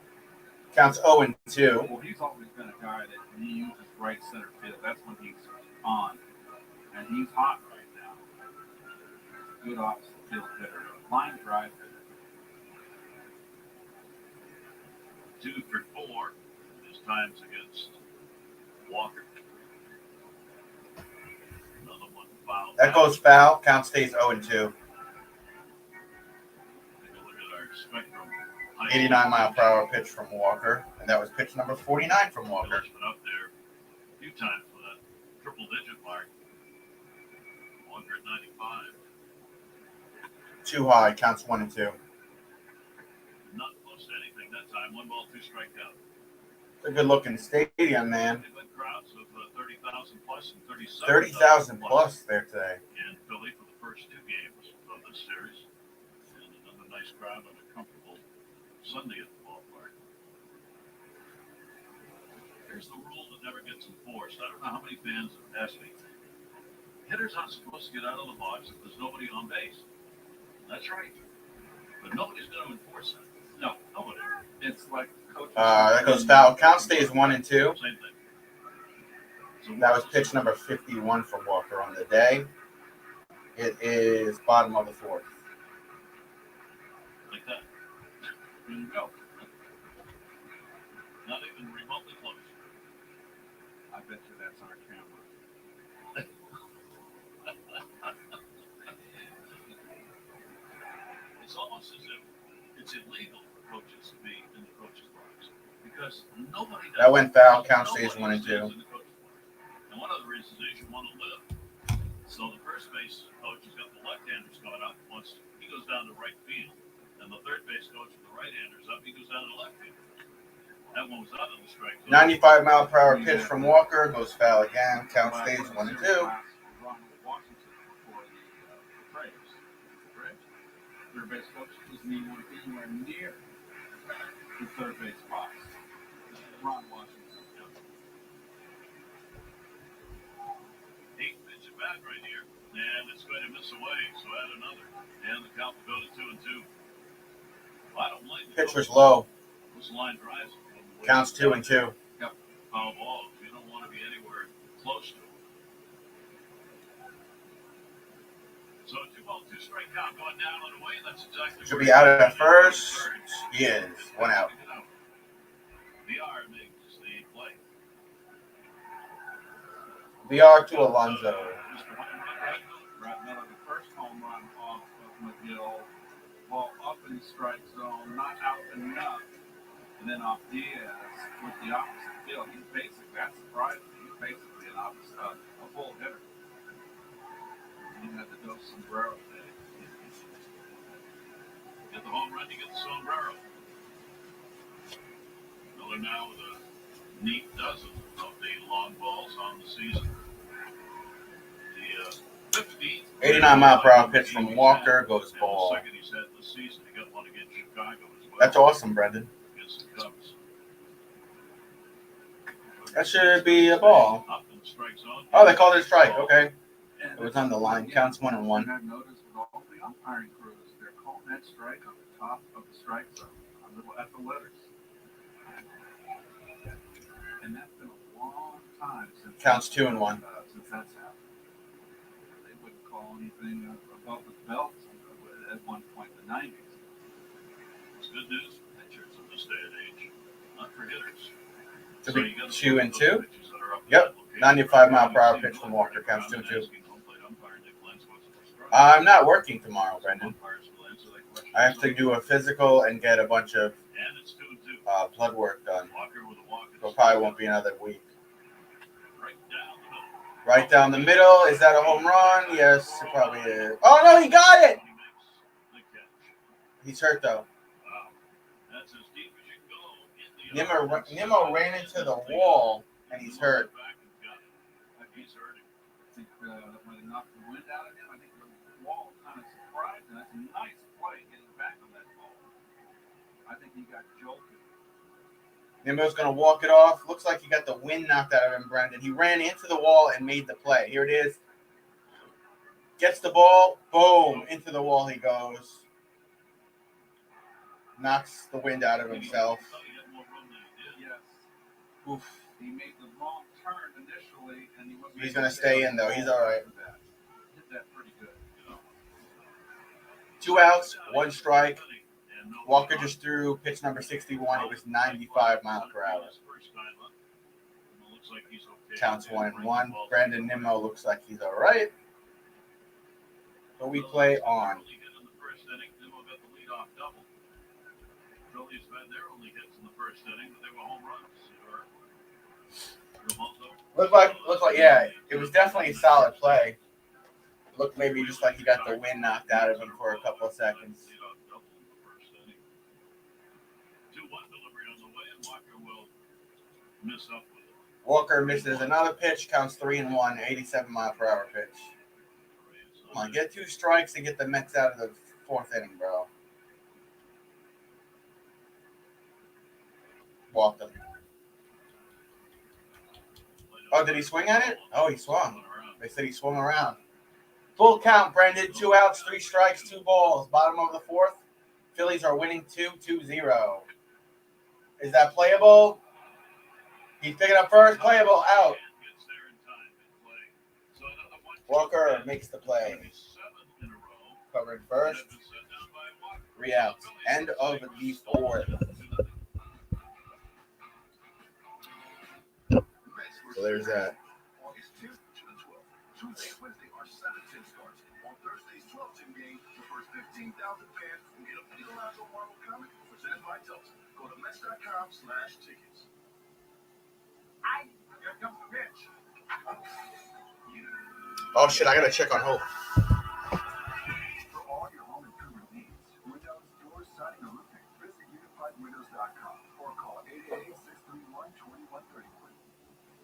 Counts 0-2. Well, he's always been a guy that when he uses right center field, that's when he's on. And he's hot right now. Good opposite field hitter. Line drive hitter. 2 for 4. His times against Walker. Another one foul. That goes foul. Count stays 0-2. Take a look at our Spectrum. 89-mile-per-hour pitch from Walker, and that was pitch number 49 from Walker. Phillies been up there a few times for that triple-digit mark. Walker at 95. Too high, counts 1 and 2. Not close to anything that time. 1 ball, 2 strikeouts. It's a good-looking stadium, man. Good crowds of 30,000 plus and 37,000 30,000 plus there today. in Philly for the first 2 games of this series. And another nice crowd on a comfortable Sunday at the ballpark. Here's the rule that never gets enforced. I don't know how many fans have asked me. Hitters aren't supposed to get out of the box if there's nobody on base. That's right. But nobody's going to enforce it. No, nobody. It's like coaches. That goes foul. Count stays 1 and 2. Same thing. So That was pitch number 51 for Walker on the day. It is bottom of the 4th. like that. There you go. Not even remotely close. I bet you that's our camera. It's almost as if it's illegal for coaches to be in the coach's box because nobody does. That went foul. Count stays 1 and 2. And one of the reasons is you want to live. So the first base coach has got the left-handers going up. Once he goes down to right field, and the third base coach with the right-handers up, he goes down to left field. That one was out of the strike zone. 95-mile-per-hour pitch from Walker goes foul again. Count stays 1 and 2. Ronald Washington for the Braves. Third base coach doesn't even want to be anywhere near the third base box. Ron Washington. Eight pitch at bat right here, and it's going to miss away. So add another, and the count will go to 2 and 2. Well, I don't blame the Pitch was coach. low. This line drives. Counts 2 and 2. Foul balls. You don't want to be anywhere close to it. So 2 ball, 2 strike count going down on the way. That's exactly. Should be out at first. He is. 1 out. VR makes the play. VR to Alonso. Brad Miller, the first home run off of McGill. Ball up in the strike zone, not out enough. And then off Diaz with the opposite field. He's basically, that's surprising. He's basically a full hitter. He had the Dos Sombrero day. Get the home run, you get the sombrero. Miller now with a neat dozen of the long balls on the season. The 15th. 89-mile-per-hour pitch from Walker goes And ball. the second he's had this season. He got one against Chicago as well. That's awesome, Brendan. Against the Cubs. That should be a ball. Up in the strike zone. Oh, they called it a strike. Okay. And It was on the line. Counts 1 and 1. I've noticed with all the umpiring crews, they're calling that strike on the top of the strike zone, on little at the letters. And that's been a long time since Counts 2 and 1. Since that's happened. They wouldn't call anything above the belt at one point in the 90s. It's good news for pitchers in this day and age. Not for hitters. Should So be you gotta 2 look and at 2. those pitches that are up in Yep. that location. 95-mile-per-hour pitch from Walker. Counts 2 and 2. I'm not working tomorrow, Brendan. I have to do a physical and get a bunch of And it's 2 and 2. blood work done. Walker with a walk. So probably won't be another week. Right down the middle. Right down the middle. Is that a home run? Yes, it probably is. Oh, no, he got it. He makes the catch. He's hurt, though. Wow. That's as deep as you can go in the Nimmo ran into the wall, and he's hurt. He's hurting. I think when it knocked the wind out of him, I think the wall kind of surprised him. That's a nice play getting back on that ball. I think he got jolted. Nimmo's going to walk it off. Looks like he got the wind knocked out of him, Brendan. He ran into the wall and made the play. Here it is. Gets the ball. Boom. Into the wall he goes. Knocks the wind out of himself. Yes. Oof. He made the wrong turn initially, and he wasn't. He's gonna stay in, though. He's all right. Did that pretty good. 2 outs, 1 strike. Walker just threw pitch number 61. It was 95 miles per hour. Counts 1 and 1. Brandon Nimmo looks like he's all right. So we play on. Phillies had their only hits in the first inning, but they were home runs. Looked like, yeah, it was definitely a solid play. Looked maybe just like he got the wind knocked out of him for a couple of seconds. 2-1 delivery on the way, and Walker will miss up with it. Walker misses another pitch, counts 3-1, 87-mile-per-hour pitch. Come on, get 2 strikes and get the Mets out of the 4th inning, bro. Walked him. Oh, did he swing at it? Oh, he swung. They said he swung around. Full count, Brendan. 2 outs, 3 strikes, 2 balls. Bottom of the 4th. Phillies are winning 2-0. Is that playable? He's picking up first. Playable. Out. Walker makes the play. Covered first. 3 outs. End of the 4th. So there's that. August 2 to the 12th. Tuesday and Wednesday are 7-10 starts. On Thursday's 12-10 game, the first 15,000 fans will get a Michelangelo Marvel comic presented by Delta. Go to Mets.com/tickets. Here comes the pitch. Oh, shit. I got to check on Hope. For all your home improvement needs, windows, doors, siding, or roofing, visit UnifiedWindows.com or call 888-631-2131.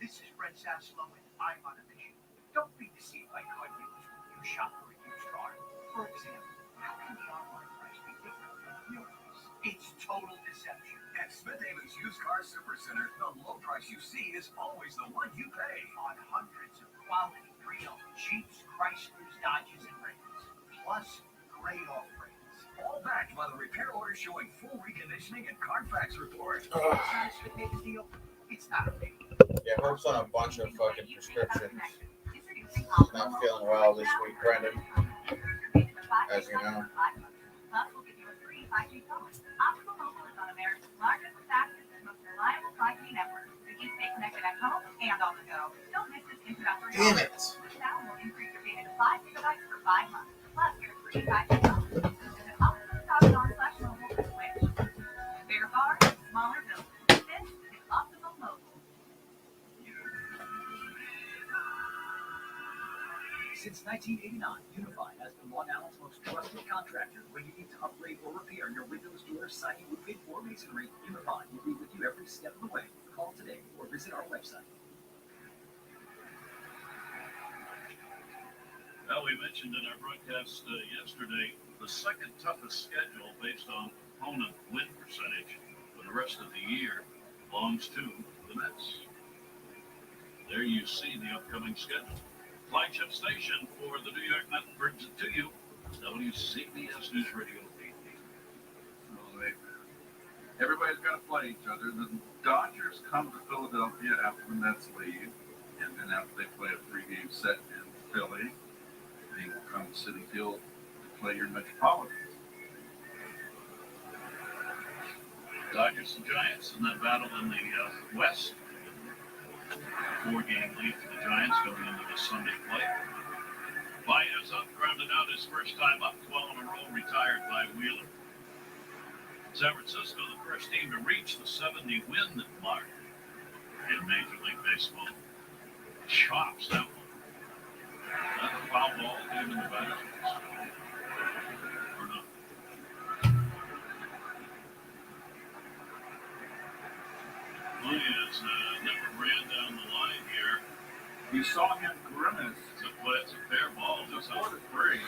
This is Brent Saslow, and I'm on a mission. Don't be deceived by car dealers when you shop for a used car. For example, how can the online price be different from the real price? It's total deception. At Smith Haven's Used Car Supercenter, the low price you see is always the one you pay. On hundreds of quality pre-owned Jeeps, Chryslers, Dodges, and Rams, plus great off-brands. All backed by the repair order showing full reconditioning and Carfax report. It's not a Smith Haven deal. It's not a big deal. Yeah, Hope's on a bunch of fucking prescriptions. He's not feeling well this week, Brendan. As you know. Plus, we'll give you a free 5G phone. Optical Mobile is on America's largest, fastest, and most reliable 5G network. So you stay connected at home and on the go. Don't miss this introductory Damn offer. it. Now we'll increase your data to 5 gigabytes for 5 months. Plus, get a free 5G phone. Visit optical.com/mobile to switch. Bigger cars, smaller bills. This is Optical Mobile. Since 1989, Unified has been Long Island's most trusted contractor. When you need to upgrade or repair your windows, doors, siding, roofing, or masonry, Unified will be with you every step of the way. Call today or visit our website. Well, we mentioned in our broadcast yesterday the second toughest schedule based on opponent win percentage for the rest of the year belongs to the Mets. There you see the upcoming schedule. Flagship station for the New York Mets brings it to you. WCBS News Radio 18. Everybody's got to play each other. The Dodgers come to Philadelphia after the Mets leave, and then after they play a 3-game set in Philly, they will come to Citi Field to play your Metropolitans. Dodgers and Giants in that battle in the West. 4-game lead for the Giants going into the Sunday play. Baez up, grounded out his first time up, 12 in a row, retired by Wheeler. San Francisco, the first team to reach the 70-win mark in Major League Baseball. Chops that one. That's a foul ball came in the batter's box. Or not. Baez never ran down the line here. You saw him grimace It's a fair ball. Just before out the of break.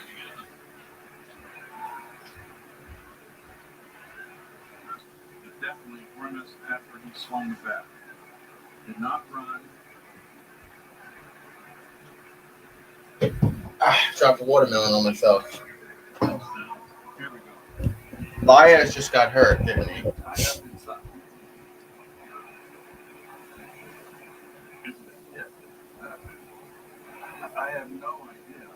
Definitely grimace after he swung the bat. Did not run. Dropped a watermelon on myself. Here we go. Baez just got hurt, didn't he? I have inside. I have no idea.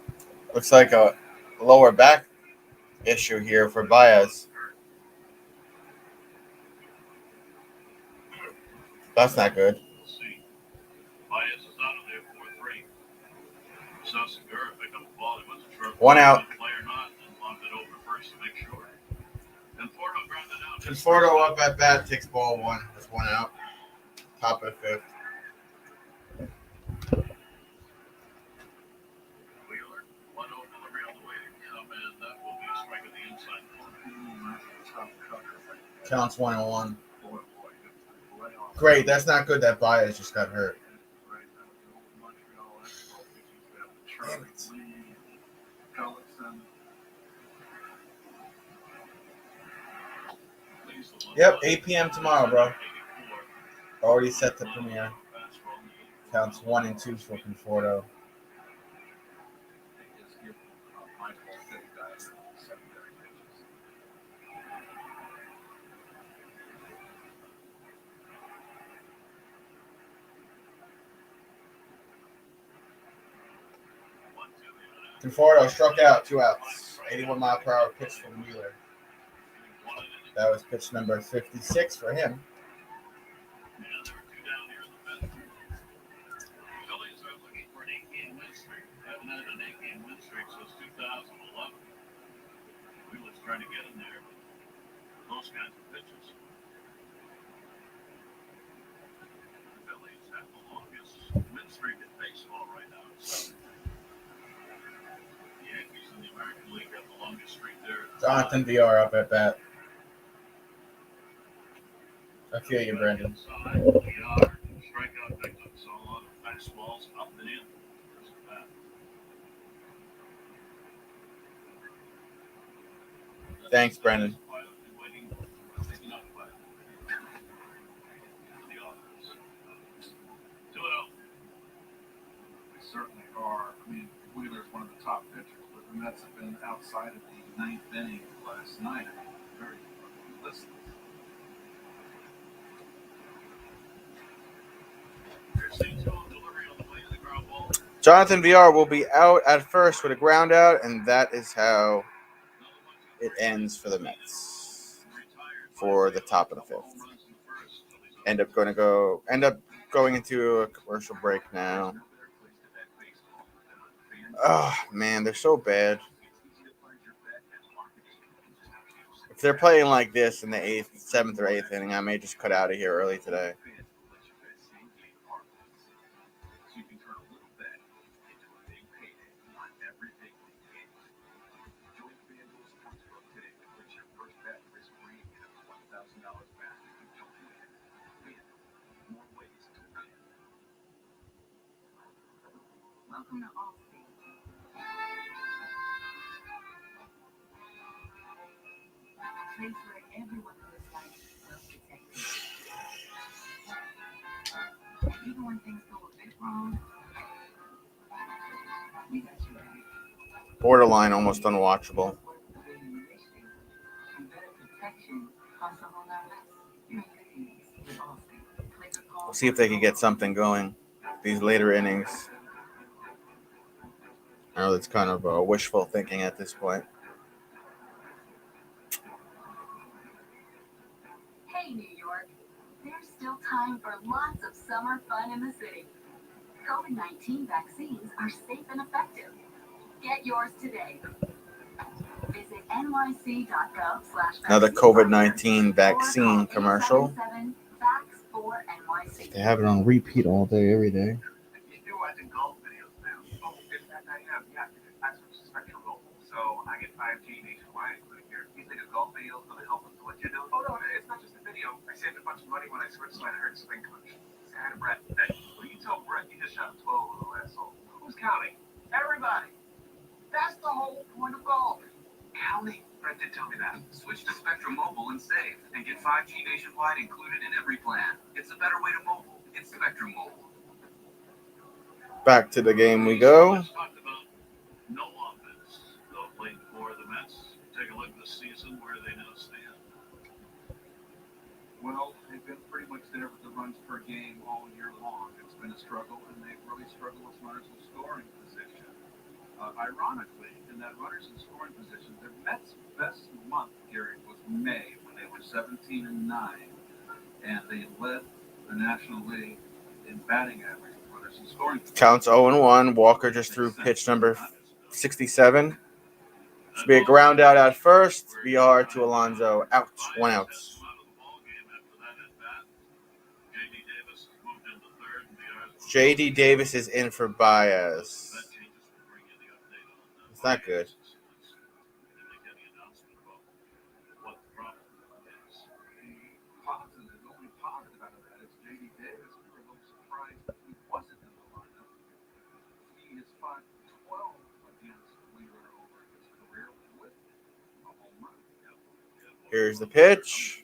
Looks like a lower back issue here for Baez. That's not good. We'll see. Baez is out of there 4-3. Saw Segura pick up the ball. He wasn't sure if One he was out. going to play or not, and lobbed it over first to make sure. And Porto Conforto up at bat, takes ball one. That's one out. Top of the fifth. Wheeler, 1-0 delivery on the way to come, and that will be a strike at the inside corner. Counts 1-1. Great, that's not good that Baez just got hurt. Damn it. Yep, 8 p.m. tomorrow, bro. Already set the premiere. Counts 1 and 2 for Conforto. Conforto struck out, 2 outs. 81-mile-per-hour pitch from Wheeler. That was pitch number 56 for him. Phillies are looking for an 8-game win streak. Haven't had an 8-game win streak since 2011. Wheeler's trying to get in there with those kinds of pitches. The Phillies have the longest win streak in baseball right now. So the Yankees in the American League have the longest streak there. Jonathan VR up at bat. I feel you, Brandon. VR, strikeout victim, so a lot of fastballs up and in. Thanks, Brandon. They certainly are. I mean, Wheeler's one of the top pitchers, but the Mets have been outside of the ninth inning last night. I mean, very listless. Jonathan VR will be out at first with a ground out, and that is how it ends for the Mets for the top of the fifth. End up going into a commercial break now. Oh man, they're so bad. If they're playing like this in the seventh or eighth inning, I may just cut out of here early today. Welcome to Allstate. A place where everyone feels like self-protected. Even when things go a bit wrong, we got you back. Borderline almost unwatchable. And better protection costs a whole lot less. You're in good hands with Allstate. Click or call. We'll see if they can get something going these later innings. I know that's kind of wishful thinking at this point. Hey, New York. There's still time for lots of summer fun in the city. COVID-19 vaccines are safe and effective. Get yours today. Visit nyc.gov/vaccine. Another COVID-19 vaccine commercial. 877-VAX4NYC. They have it on repeat all day, every day. You're watching golf videos now. Oh, in fact, I have. Yeah, I switched to Spectrum Mobile, so I get 5G nationwide included here. You think a golf video is going to help with what you're doing? Oh, no, it's not just a video. I saved a bunch of money when I switched to my Hertz Swing collection. It's kind of Brett. Hey, well, you told Brett you just shot 12 with the last hole. Who's counting? Everybody. That's the whole point of golf. Counting. Brett did tell me that. Switch to Spectrum Mobile and save, and get 5G nationwide included in every plan. It's a better way to mobile. It's Spectrum Mobile. Back to the game we go. Let's talk about no offense. They'll play for the Mets. Take a look at the season where they now stand. Well, they've been pretty much there with the runs per game all year long. It's been a struggle, and they've really struggled with runners in scoring position. Ironically, in that runners in scoring position, their Mets' best month, Gary, was May, when they were 17-9, and they led the National League in batting average with runners in scoring position. Counts 0-1. Walker just threw pitch number 67. It's be a ground out at first. BR to Alonso. Out. 1 out. JD Davis is in for Baez. It's not good. The only positive out of that is JD Davis. We were a little surprised that he wasn't in the lineup. He is 5-12 against Wheeler over his career with a home run. Here's the pitch.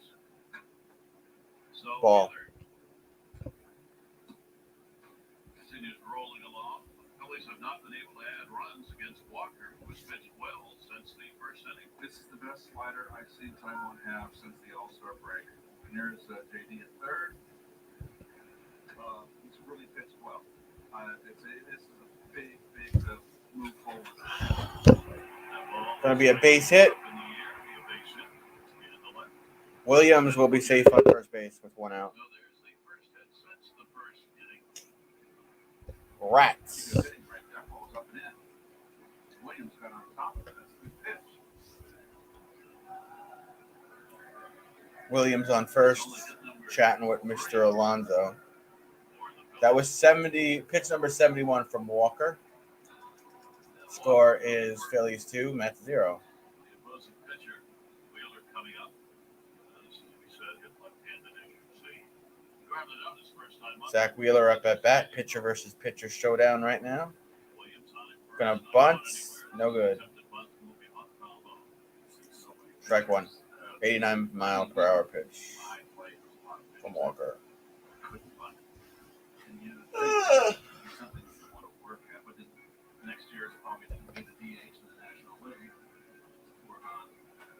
Ball. Continues rolling along. The Phillies have not been able to add runs against Walker, who has pitched well since the first inning. This is the best slider I've seen Taiwan have since the All-Star break. And there's JD at third. He's really pitched well. This is a big move forward. Going to be a base hit. Williams will be safe on first base with 1 out. Rats. Williams got on top of it. That's a good pitch. Williams on first, chatting with Mr. Alonso. That was pitch number 71 from Walker. Score is Phillies 2, Mets 0. Zach Wheeler up at bat. Pitcher versus pitcher showdown right now. Gonna bunt. No good. Strike 1. 89-mile-per-hour pitch from Walker. Next year is probably going to be the DH in the National League. We're not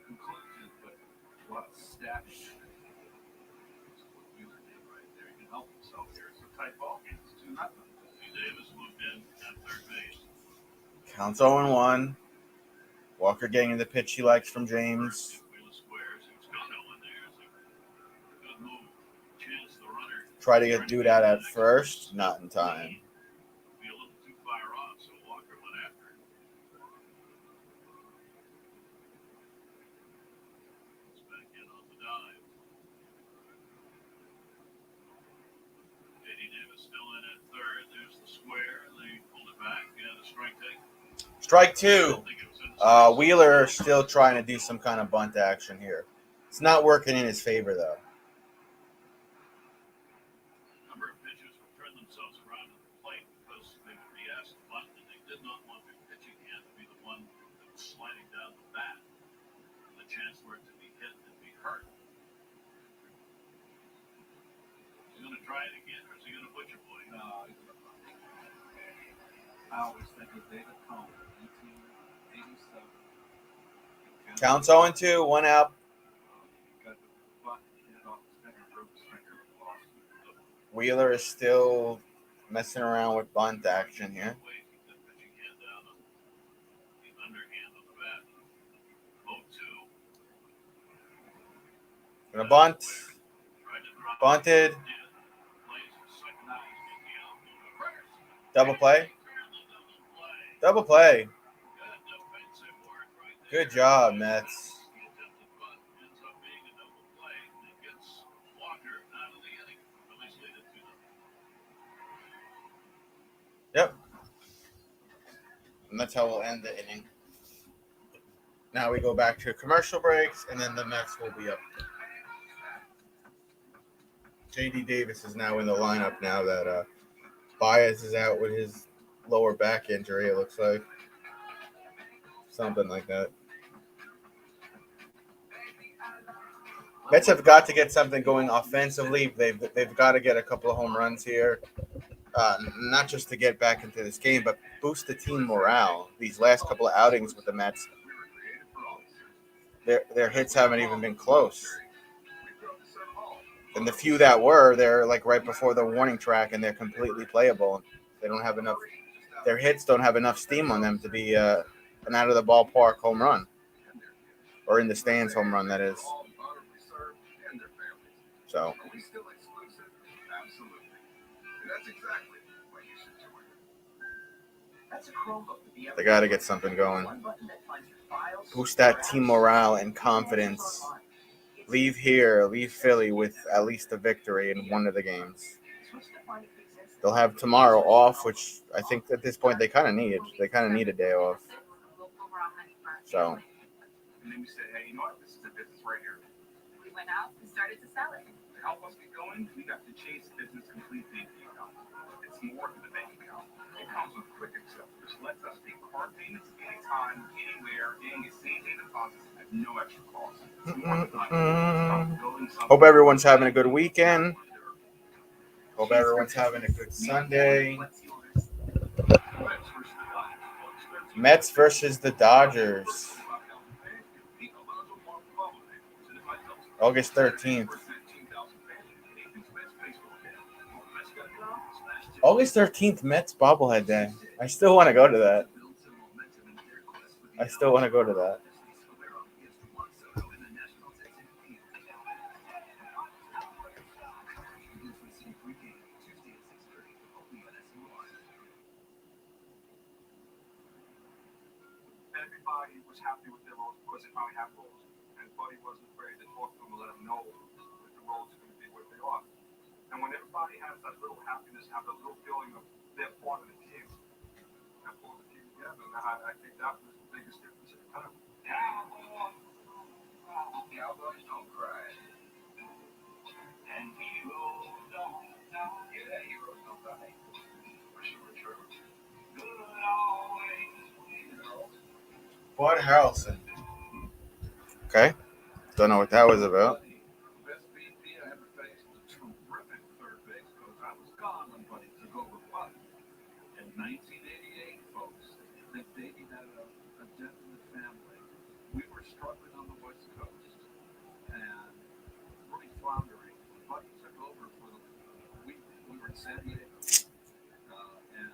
conclusive, but a lot of stabbing. That's what Wheeler did right there. He can help himself here. It's a tight ball game. It's 2-0. Davis moved in at third base. Counts 0-1. Walker getting the pitch he likes from James. Try to get dude out at first. Not in time. Strike 2. Wheeler still trying to do some kind of bunt action here. It's not working in his favor, though. A number of pitchers would turn themselves around at the plate because they would be asked to bunt, and they did not want their pitching hand to be the one that was sliding down the bat. The chance for it to be hit and be hurt. Is he going to try it again, or is he going to butcher boy? No, I always think of David Cohn. 1987. Counts 0-2, 1 out. Wheeler is still messing around with bunt action here. Gonna bunt. Bunted. Double play. Double play. Good job, Mets. Yep. And that's how we'll end the inning. Now we go back to commercial breaks, and then the Mets will be up. JD Davis is now in the lineup now that Baez is out with his lower back injury, it looks like. Something like that. Mets have got to get something going offensively. They've got to get a couple of home runs here. Not just to get back into this game, but boost the team morale. These last couple of outings with the Mets, their hits haven't even been close. And the few that were, they're like right before the warning track, and they're completely playable. They don't have enough. Their hits don't have enough steam on them to be an out of the ballpark home run, or in the stands home run, that is. So. They got to get something going. Boost that team morale and confidence. Leave Philly with at least a victory in one of the games. They'll have tomorrow off, which I think at this point they kind of need. They kind of need a day off. So. And then we said, hey, you know what? This is a business right here. We went out and started to sell it. To help us get going, we got the Chase Business Complete bank account. It's more than a bank account. It comes with quick accept, which lets us take card payments anytime, anywhere, and get same-day deposits at no extra cost. Hope everyone's having a good weekend. Hope everyone's having a good Sunday. Mets versus the Dodgers. August 13th. August 13th, Mets bobblehead day. I still want to go to that. Everybody was happy with their roles because they finally have roles. And Buddy wasn't afraid to talk to them and let them know that the roles are going to be what they are. And when everybody has that little happiness, have that little feeling of they're part of the team, they're part of the team together, and I think that was the biggest difference at the time. Cowboys don't cry. And heroes don't. Yeah, heroes don't die. For sure, Trevor. Good always. Bud Harrelson. Okay. Don't know what that was about. Best BP I ever faced was a terrific third base coach. I was gone when Buddy took over Bud. In 1988, folks, I think Davey had a death in the family. We were struggling on the West Coast and really floundering. Buddy took over for we were in San Diego. And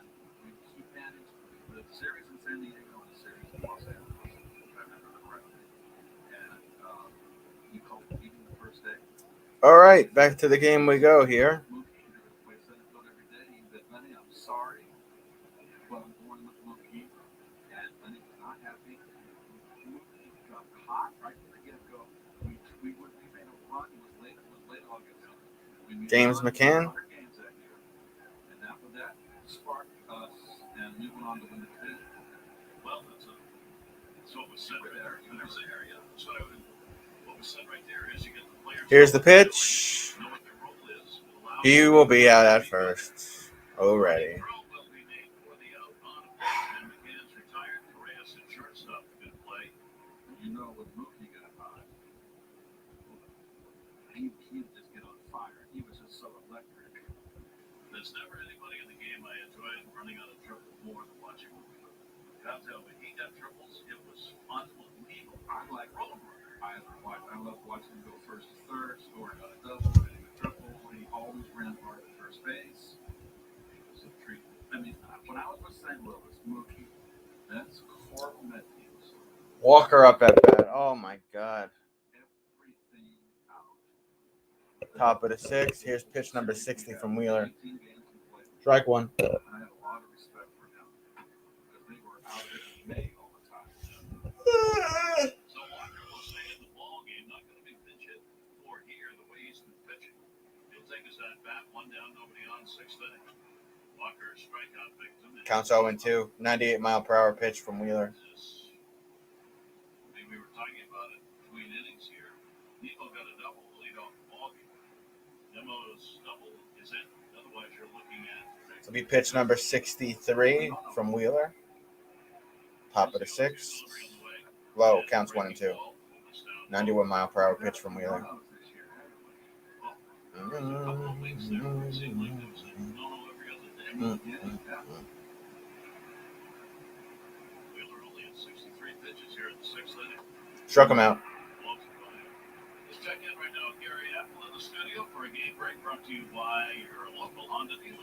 he managed the series in San Diego and the series in Los Angeles, if I remember correctly. And he called the meeting the first day. All right, back to the game we go here. Mookie, we said it every day. He said, Lenny, I'm sorry, but I'm going with Mookie. And Lenny was not happy. Mookie got hot right from the get-go. We made a run. It was late August. James McCann. Games that year. And after that sparked us, and we went on to win the division. Well, that's what was said right there. There's the area. So what was said right there is you get the players. Here's the pitch. Know what their role is. He will be out at first. Already. Throw will be made for the out on pitch, and McCann's retired. Correas at shortstop. Good play. You know, when Mookie got hot, he'd just get on fire. He was just so electric. There's never anybody in the game I enjoyed running on a triple more than watching Mookie. God tell me, he got triples. It was unbelievable. I like I love watching him go first to third, scoring a double, hitting a triple. He always ran hard at first base. It was a treat. I mean, when I was with St. Louis, Mookie, that's horrible Met teams. Walker up at bat. Oh my God. Everything out. Top of the sixth. Here's pitch number 60 from Wheeler. 18 games he played. Strike one. I had a lot of respect for him because they were out there in May all the time. So Walker will stay in the ball game. Not going to be pitch hit for here the way he's been pitching. He'll take his at bat. One down, nobody on, sixth inning. Walker strikeout victim. Counts 0-2. 98-mile-per-hour pitch from Wheeler. I mean, we were talking about it between innings here. Nico got a double to lead off the ball game. Nemo's double is in. Otherwise, you're looking at. So be pitch number 63 from Wheeler. Top of the sixth. Low. Counts 1-2. 91-mile-per-hour pitch from Wheeler. Struck him out. Let's check in right now with Gary Apple in the studio for a game break brought to you by your local Honda dealers.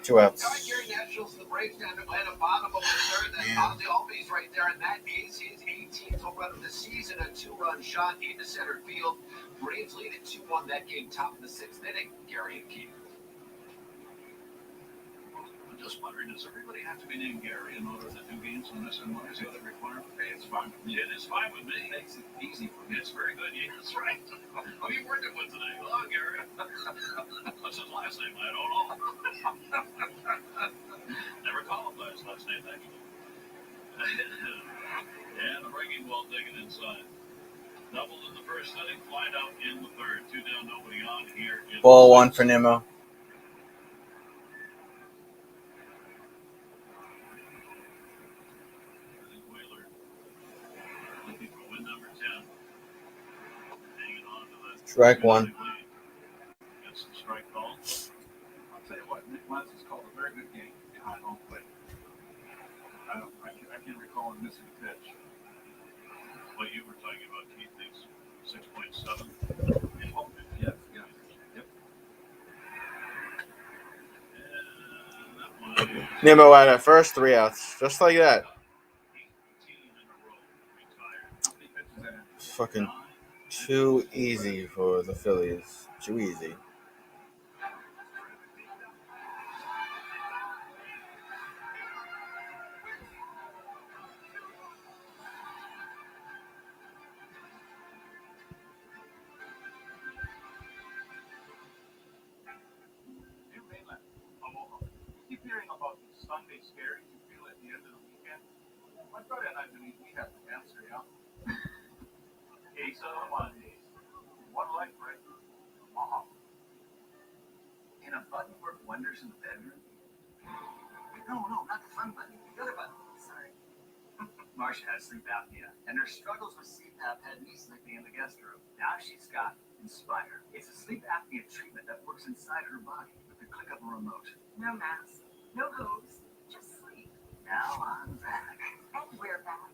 2 outs. All right, Gary, Nationals and the Braves down to Atlanta, bottom of the third. That Ozzy Albies right there, and that is his 18th home run of the season. A 2-run shot into center field. Braves lead at 2-1 that game, top of the sixth inning. Gary and Keith. just wondering, does everybody have to be named Gary in order to do games on SNY? Is that a requirement? Hey, it's fine with me. It is fine with me. Makes it easy for me. It's very good. Yeah, that's right. Who are you working with today? Oh, Gary. What's his last name? I don't know. Never call him by his last name, actually. And the breaking ball taken inside. Doubled in the first inning, flied out in the third. 2 down, nobody on here. Ball one for Nimmo. Wheeler looking for win number 10. Hanging on to that. Strike one. Gets the strike call. I'll tell you what, Nick Muntz has called a very good game behind home plate. I can't recall him missing a pitch. What you were talking about, Keith, is 6.7. Yes, yeah. Yep. And that one. Nimmo had at first 3 outs, just like that. 18 in a row. Retired. How many pitches that? It's fucking too easy for the Phillies. Too easy. Dear Mainland, keep hearing about these Sunday scaries you feel at the end of the weekend. My brother and I believe we have the answer, yeah? Ace of Mondays. One life, right? Can a button work wonders in the bedroom? No, not the fun button. The other button. Sorry. Marcia has sleep apnea, and her struggles with CPAP had me sleeping in the guest room. Now she's got Inspire. It's a sleep apnea treatment that works inside her body with the click of a remote. No mask, no hose, just sleep. Now I'm back. And we're back.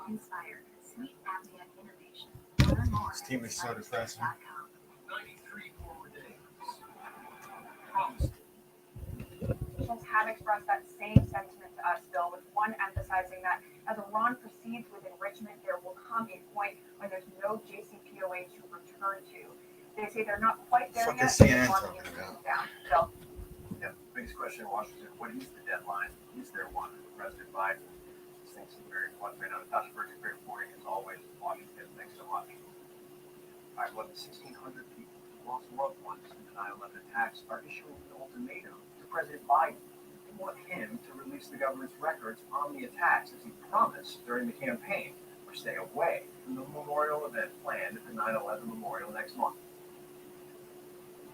Inspire sleep apnea innovation. Learn more. This team is so depressing. 93 forward days. Promise. Have expressed that same sentiment to us, Bill, with one emphasizing that as Iran proceeds with enrichment, there will come a point when there's no JCPOA to return to. They say they're not quite there Fucking yet. CNN but talking about. Bill. Yeah, biggest question in Washington, what is the deadline? Is there one? President Biden, these things seem very fluctuating. Dr. Burton, very reporting as always in Washington. Thanks so much. All right, well, the 1,600 people who lost loved ones in the 9/11 attacks are issuing an ultimatum to President Biden. They want him to release the government's records on the attacks as he promised during the campaign, or stay away from the memorial event planned at the 9/11 memorial next month.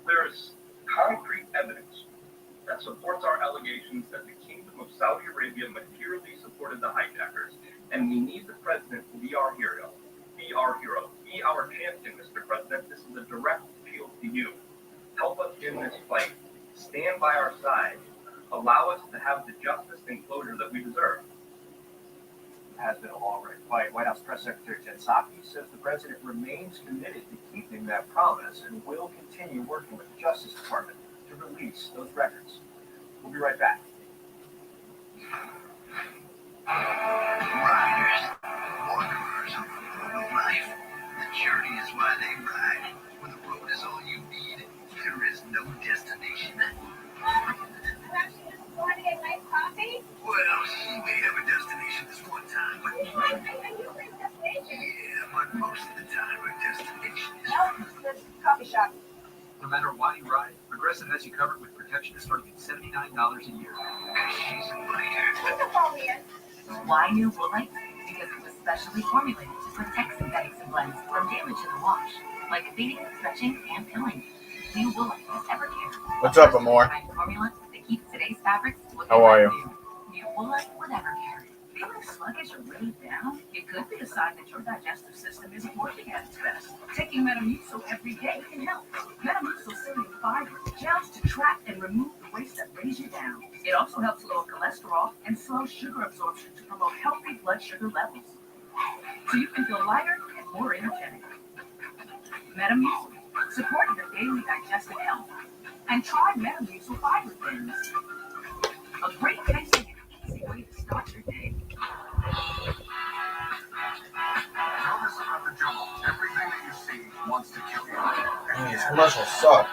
There is concrete evidence that supports our allegations that the Kingdom of Saudi Arabia materially supported the hijackers, and we need the president to be our hero. Be our hero. Be our champion, Mr. President. This is a direct appeal to you. Help us in this fight. Stand by our side. Allow us to have the justice and closure that we deserve. It has been a long-running fight. White House Press Secretary Jen Psaki says the president remains committed to keeping that promise and will continue working with the Justice Department to release those records. We'll be right back. Riders, wanderers of the road of life. The journey is why they ride. When the road is all you need, there is no destination. Perhaps you just want to get a nice coffee? Well, she may have a destination this one time, but yeah, but most of the time her destination is This coffee shop. No matter why you ride, Progressive has you covered with protection starting at $79 a year. because she's a biker. You can call me in. Why new Woolite? Because it was specially formulated to protect synthetics and blends from damage in the wash, like fading, stretching, and pilling. New Woolite is Evercare. What's up, Amor? Formula that keeps today's fabrics looking How are like you? new. New Woolite with Evercare. Feeling sluggish or really down? It could be a sign that your digestive system isn't working at its best. Taking Metamucil every day can help. Metamucil sodium fiber gels to trap and remove the waste that weighs you down. It also helps lower cholesterol and slow sugar absorption to promote healthy blood sugar levels. So you can feel lighter and more energetic. Metamucil, supporting your daily digestive health. And try Metamucil fiber thins. A great tasting and easy way to start your day. Notice about the jungle. Everything that you see wants to kill you. These commercials suck.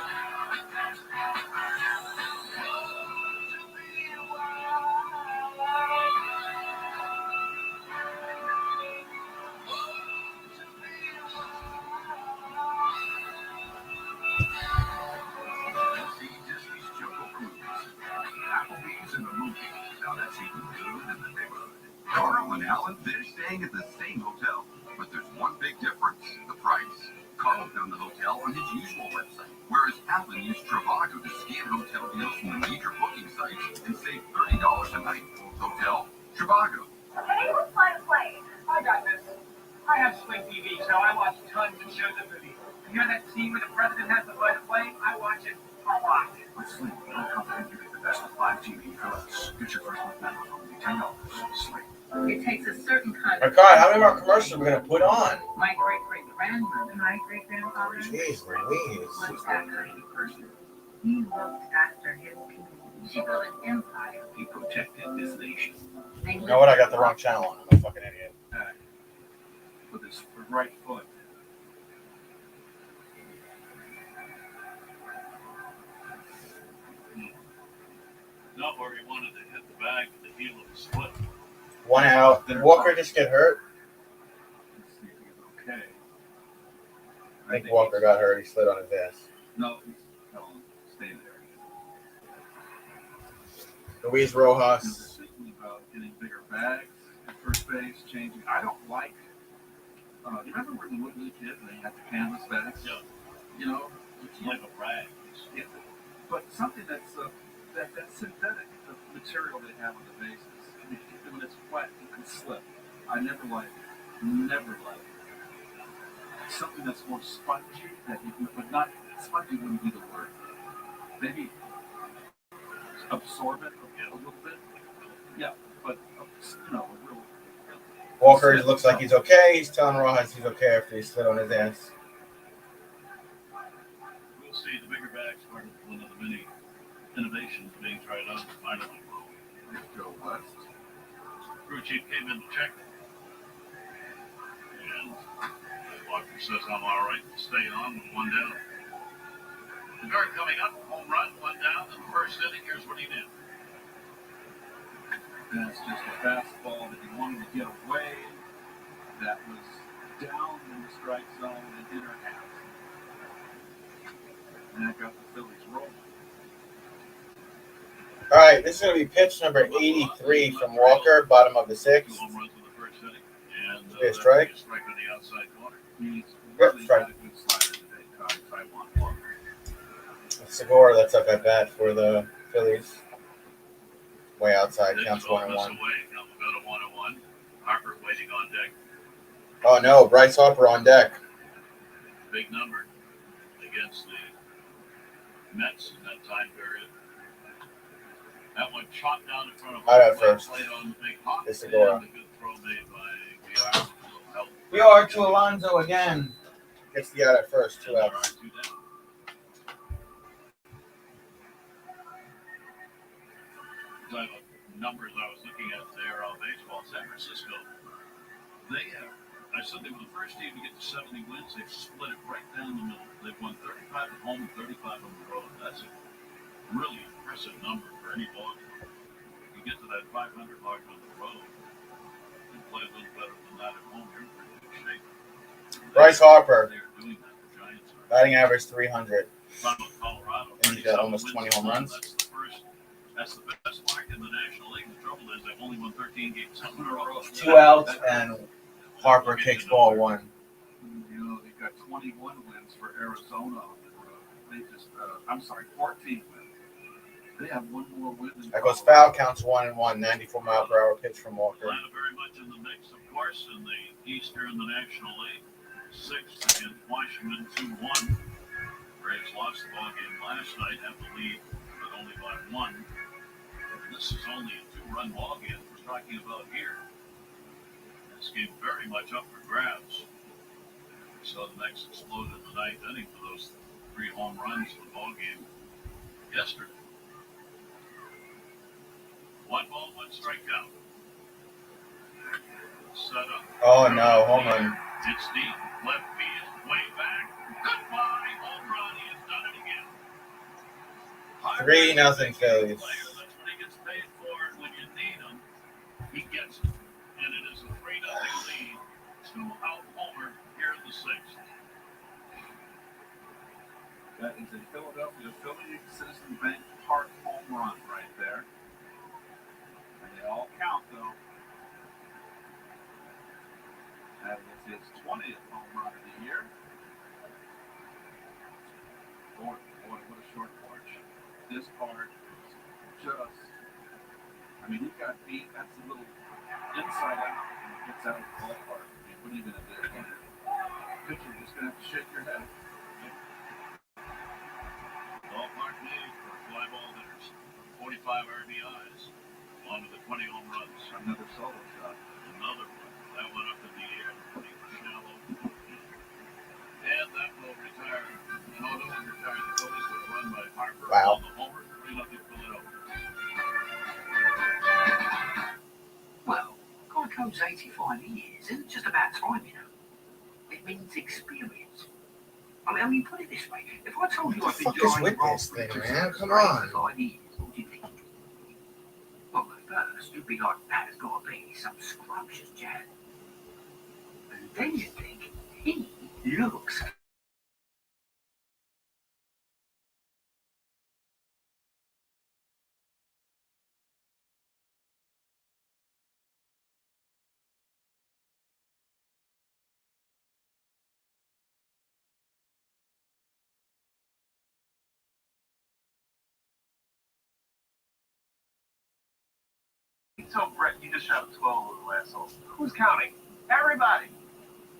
eating good in the neighborhood. Carl and Alan, they're staying at the same hotel, but there's one big difference: the price. Carl found the hotel on his usual website, whereas Alan used Trivago to scan hotel deals from the major booking sites and save $30 a night. Hotel Trivago. Hey, let's fly a plane. I got this. I have Sling TV, so I watch tons of shows and movies. You know that scene where the president has to fly the plane? I watch it a lot. With Sling, you'll comprehend you get the best of live TV for less. Get your first month now for only $10. Sling. It takes a certain kind My of. God, how many more commercials are we gonna put on? My great-great-grandmother, my great-grandfather, Jeez, Louise. was that kind of person. He looked after his people. She built an empire. He protected this nation. They You know what? I got the wrong channel on. I'm a fucking idiot. With his right foot. Not where he wanted to hit the bag with the heel of his foot. One out. Did Walker just get hurt? Let's see if he's okay. I think Walker got hurt. He slid on his ass. No, he's stay there. Luis They're Rojas. thinking about getting bigger bags at first base, changing. I don't like. You remember when we were kids and they had the canvas bags? Yeah. You know, It's like a rag. yeah, but something that's that synthetic material they have on the bases. When it's wet, it can slip. I never liked it. Never liked it. Something that's more spongy, that you can, but not spongy wouldn't be the word. Maybe absorbent a little bit. Yeah, but a real. Walker looks like he's okay. He's telling Rojas he's okay after he slid on his ass. We'll see. The bigger bags part of one of the many innovations being tried out in the minor league world. Let's go west. Crew chief came in to check. And Walker says, I'm all right. Stay on with one down. The guard coming up, home run, one down in the first inning. Here's what he did. And it's just a fastball that he wanted to get away. That was down in the strike zone and inner half. And that got the Phillies rolling. All right, this is going to be pitch number 83 from Walker, bottom of the 2 sixth. home runs in the first inning. And Be a strike? a strike on the outside corner. He's Yep, really strike. got a good slider today, Todd. I want Walker. Segura, that's up at bat for the Phillies. Way outside, They counts throw 1-1. this away. Alphabeta 1-1. Harper waiting on deck. Oh no, Bryce Harper on deck. Big number against the Mets in that time period. That one chopped down in front of Out at home plate, first. played on the big hop. It's And Segura. a good throw made by VR. Help. We are to Alonso again. Gets the out at first, 2 And there are outs. 2 down. Type of numbers I was looking at there on baseball. San Francisco, they have, I said they were the first team to get to 70 wins. They've split it right down the middle. They've won 35 at home and 35 on the road. That's a really impressive number for any ball club. You get to that 500 mark on the road and play a little better than that at home, you're in pretty good shape. Bryce Harper, They're doing that. The Giants are. batting average 300. Talking about Colorado. And he's got 37 almost wins 20 this home month. runs. That's the best mark in the National League. The trouble is they've only won 13 games in a row. 2 outs, and Harper takes ball 1. You know, they've got 21 wins for Arizona on the road. They just, 14 wins. They have one more win than That goes foul, counts 1-1. 94-mile-per-hour pitch from Walker. Atlanta very much in the mix, of course, in the Eastern, the National League. 6th against Washington, 2-1. Braves lost the ball game last night, have the lead, but only by 1. This is only a 2-run ball game we're talking about here. This game very much up for grabs. We saw the Mets explode in the 9th inning for those 3 home runs in the ball game yesterday. 1 ball, 1 strikeout. Set up. Oh no, home run. It's deep, left field, way back. Goodbye, home run. He has done it again. 3-0 Phillies. That's what he gets paid for when you need him. He gets it. And it is a 3-0 lead. 2-out homer here in the 6th. That is a Philadelphia Phillies Citizen Bank Park home run right there. And They all count, though. That is his 20th home run of the year. Boy, what a short porch. This part is just, I mean, he got beat. That's a little inside out. And it gets out of the ballpark. I mean, what are you going to do? Pitcher, just going to have to shake your head. Ballpark made for fly ball hitters. 45 RBIs. On to the 20 home runs. Another solo shot. Another one. That went up in the air. Pretty shallow. And that will retire. No, no one retired the Phillies with a run by Harper. Wow. On the homer. 3-0 Philadelphia. Well, Geico's 85 years isn't just about time, you know. It means experience. I mean, put it this way. If I told you What I've the been fuck is dying with wrong this for thing, for man? Come 5 on. years, what do you think? Well, at first, you'd be like, that has got to be some scrumptious jab. And then you'd think, he looks So, Brett, you just shot 12 on the last hole. Who's counting? Everybody.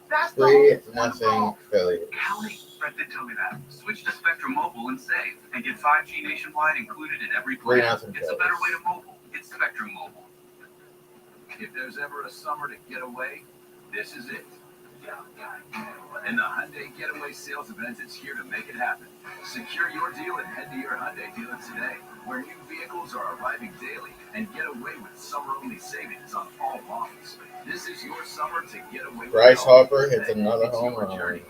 That's the 3-0 Phillies. counting. Brett did tell me that. Switch to Spectrum Mobile and save, and get 5G nationwide included in every plan. 3-0 It's a better way to mobile. It's Spectrum Mobile. If there's ever a summer to get away, this is it. And the Hyundai Getaway Sales Event is here to make it happen. Secure your deal and head to your Hyundai dealer today, where new vehicles are arriving daily, and get away with summer-only savings on all models. This is your summer to get away with Bryce it all. Harper hits another It's home your run. journey.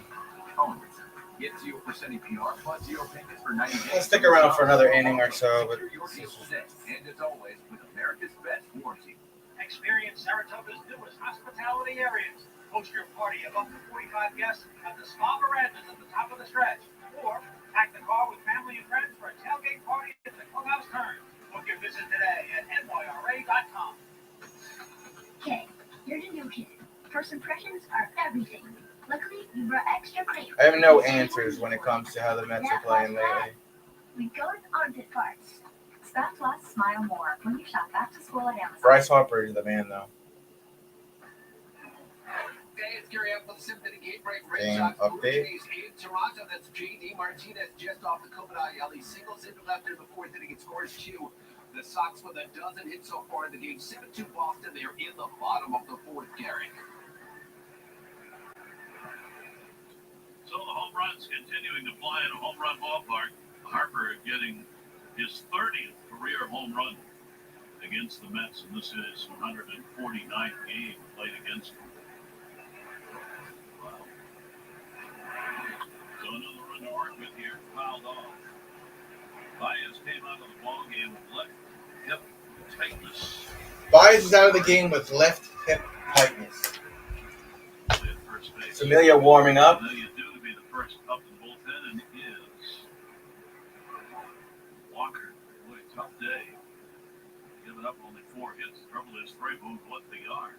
Get 0% APR plus 0 payments for 90 days. I'll stick around for another inning or so, but Secure your deal today, and as always, with America's best warranty. Experience Saratoga's newest hospitality areas. Host your party of up to 45 guests at the spa verandas at the top of the stretch. Or pack the car with family and friends for a tailgate party at the clubhouse turn. Book your visit today at nyra.com. Okay, you're the new kid. First impressions are everything. Luckily, you brought extra cream. I have no answers when it comes to how the Mets are playing lately. We go with armpit parts. Spend less, smile more when you shop back to school at Amazon. Bryce Harper is the man, though. Hey, it's Gary up with the 7th inning game break. Red Game Sox Blue update. Jays in Toronto. That's J.D. Martinez just off the COVID IL. He singles into left in the 4th inning and scores 2. The Sox with a dozen hits so far in the game. 7-2 Boston. They're in the bottom of the 4th, Gary. So the home runs continuing to fly in a home run ballpark. Harper getting his 30th career home run against the Mets, and this is his 149th game played against them. Wow. So another run to work with here, fouled off. Baez came out of the ball game with left hip tightness. Baez is out of the game with left hip tightness. At first base. Familia warming up. Now you do to be the first up in the bullpen, and is Walker. Boy, tough day. Giving up only 4 hits. The trouble is, Frey moved what they are.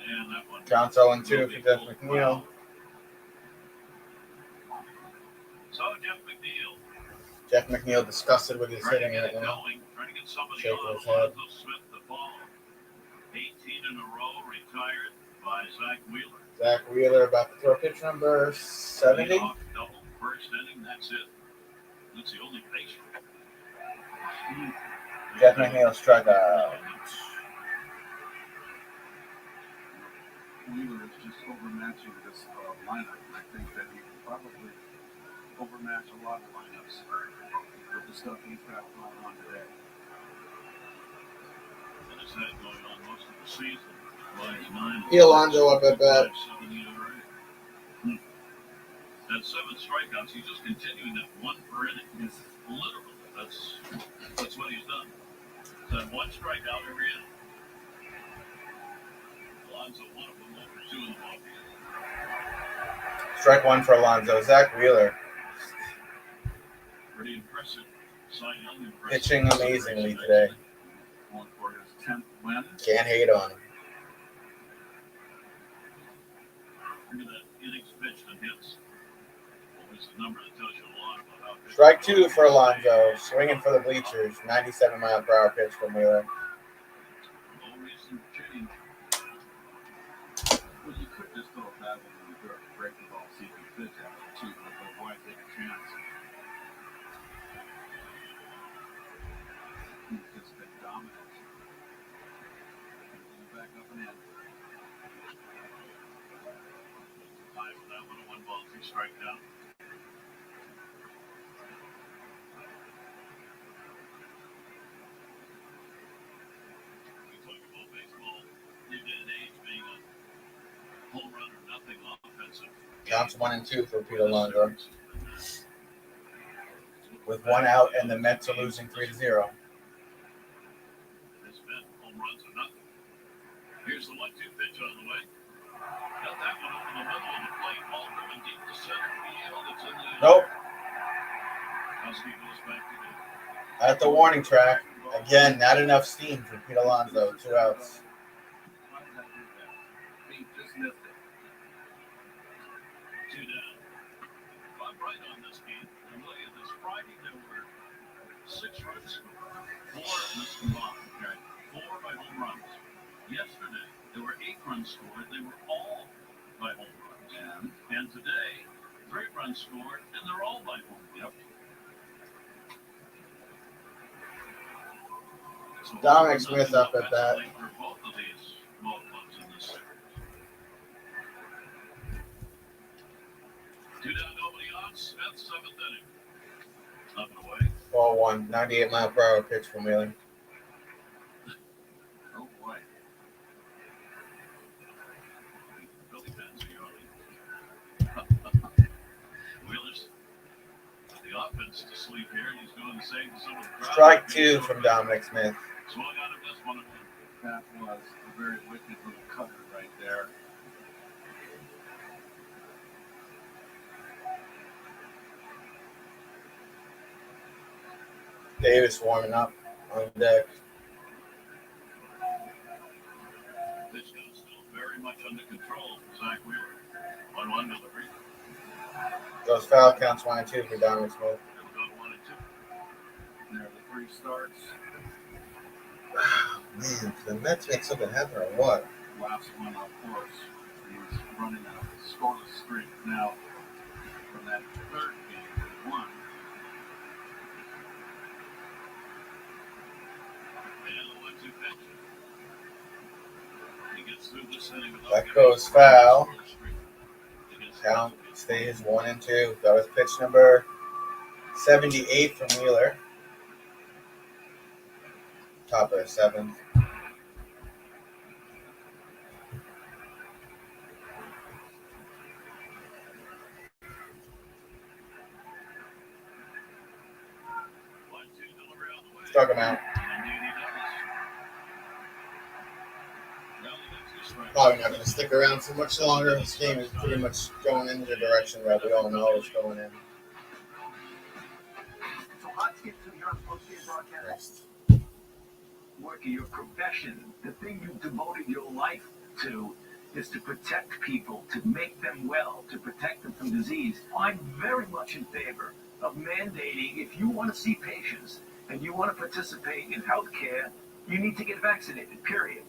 And that one. Counts 0-2 for Jeff McNeil. So Jeff McNeil Jeff McNeil disgusted with his trying to hitting get right it now. going, trying to get somebody Shaking on. his head. Alonzo Smith the ball. 18 in a row retired by Zach Wheeler. Zach Wheeler about to throw pitch number 70. Leadoff double, first inning, that's it. That's the only base. Jeff McNeil struck out. Wheeler is just overmatching this lineup. I think that he can probably overmatch a lot of lineups with the stuff he's got going on today. And it's had going on most of the season. Lines 9. Alonzo up at bat. 7 ERA. At 7 strikeouts, he's just continuing that 1 per inning. Yes. Literally, that's what he's done. That 1 strikeout every inning. Alonzo 1 of them over 2 in the ball game. Strike 1 for Alonzo. Zach Wheeler Pretty impressive. Cy Young impressive. pitching amazingly today. when? Can't hate on him. Look at that innings pitched and hits. Always a number that tells you a lot about how good. Strike two for Alonso. Swinging for the bleachers. 97-mile-per-hour pitch from Wheeler. No reason to change. Well, you could just throw that one in the dirt, break the ball, see if you pitch out of it too, but why take a chance? He's just been dominant. Back up and in. Time for that one. A 1-ball, 2 strike down. We talk about baseball new day and age being a home run or nothing offensive. Counts 1-2 for Pete Alonso. With one out, and the Mets are losing 3-0. It's been home runs or nothing. Here's the 1-2 pitch on the way. Got that one over the middle of the plate. Ball driven deep to center field. It's in the Nope. Husky goes back to the At the warning track. Again, not enough steam for Pete Alonso. 2 outs. Why did I do that? He just missed it. 2 down. If I'm right on this game, I'm looking at this Friday, there were 6 runs, 4 missed them off. Okay. 4 by home runs. Yesterday, there were 8 runs scored. They were all by home runs. And today, 3 runs scored, and they're all by home runs. Yep. So Dominic Smith up at bat. for both of these ball clubs in this series. 2 down, nobody on. Smith, 7th inning. Up and away. Ball 1. 98-mile-per-hour pitch from Wheeler. Oh boy. Billy Benz early. Wheeler's the offense to sleep here. He's doing the same to some of the crowd. Strike 2 from Dominic Smith. Swung on him, this one. That was a very wicked little cutter right there. Davis warming up on deck. Pitch count still very much under control for Zach Wheeler. 1-1 delivery. Goes foul. Counts 1-2 for Dominic Smith. It'll go to 1-2. There are the 3 starts. Man, the Mets make something happen or what? Last one, of course, he's running a scoreless streak now from that third game he won. And the 1-2 pitch. He gets through this inning without That giving goes up a foul. scoreless streak. Against Count stays 1-2. That was pitch number 78 from Wheeler. Top of the 7th. Struck him out. Probably not going to stick around for much longer. This game is pretty much going in the direction that we all know it's going in. So let's get to your associate broadcast. Work of your profession, the thing you've devoted your life to is to protect people, to make them well, to protect them from disease. I'm very much in favor of mandating, if you want to see patients and you want to participate in healthcare, you need to get vaccinated, period.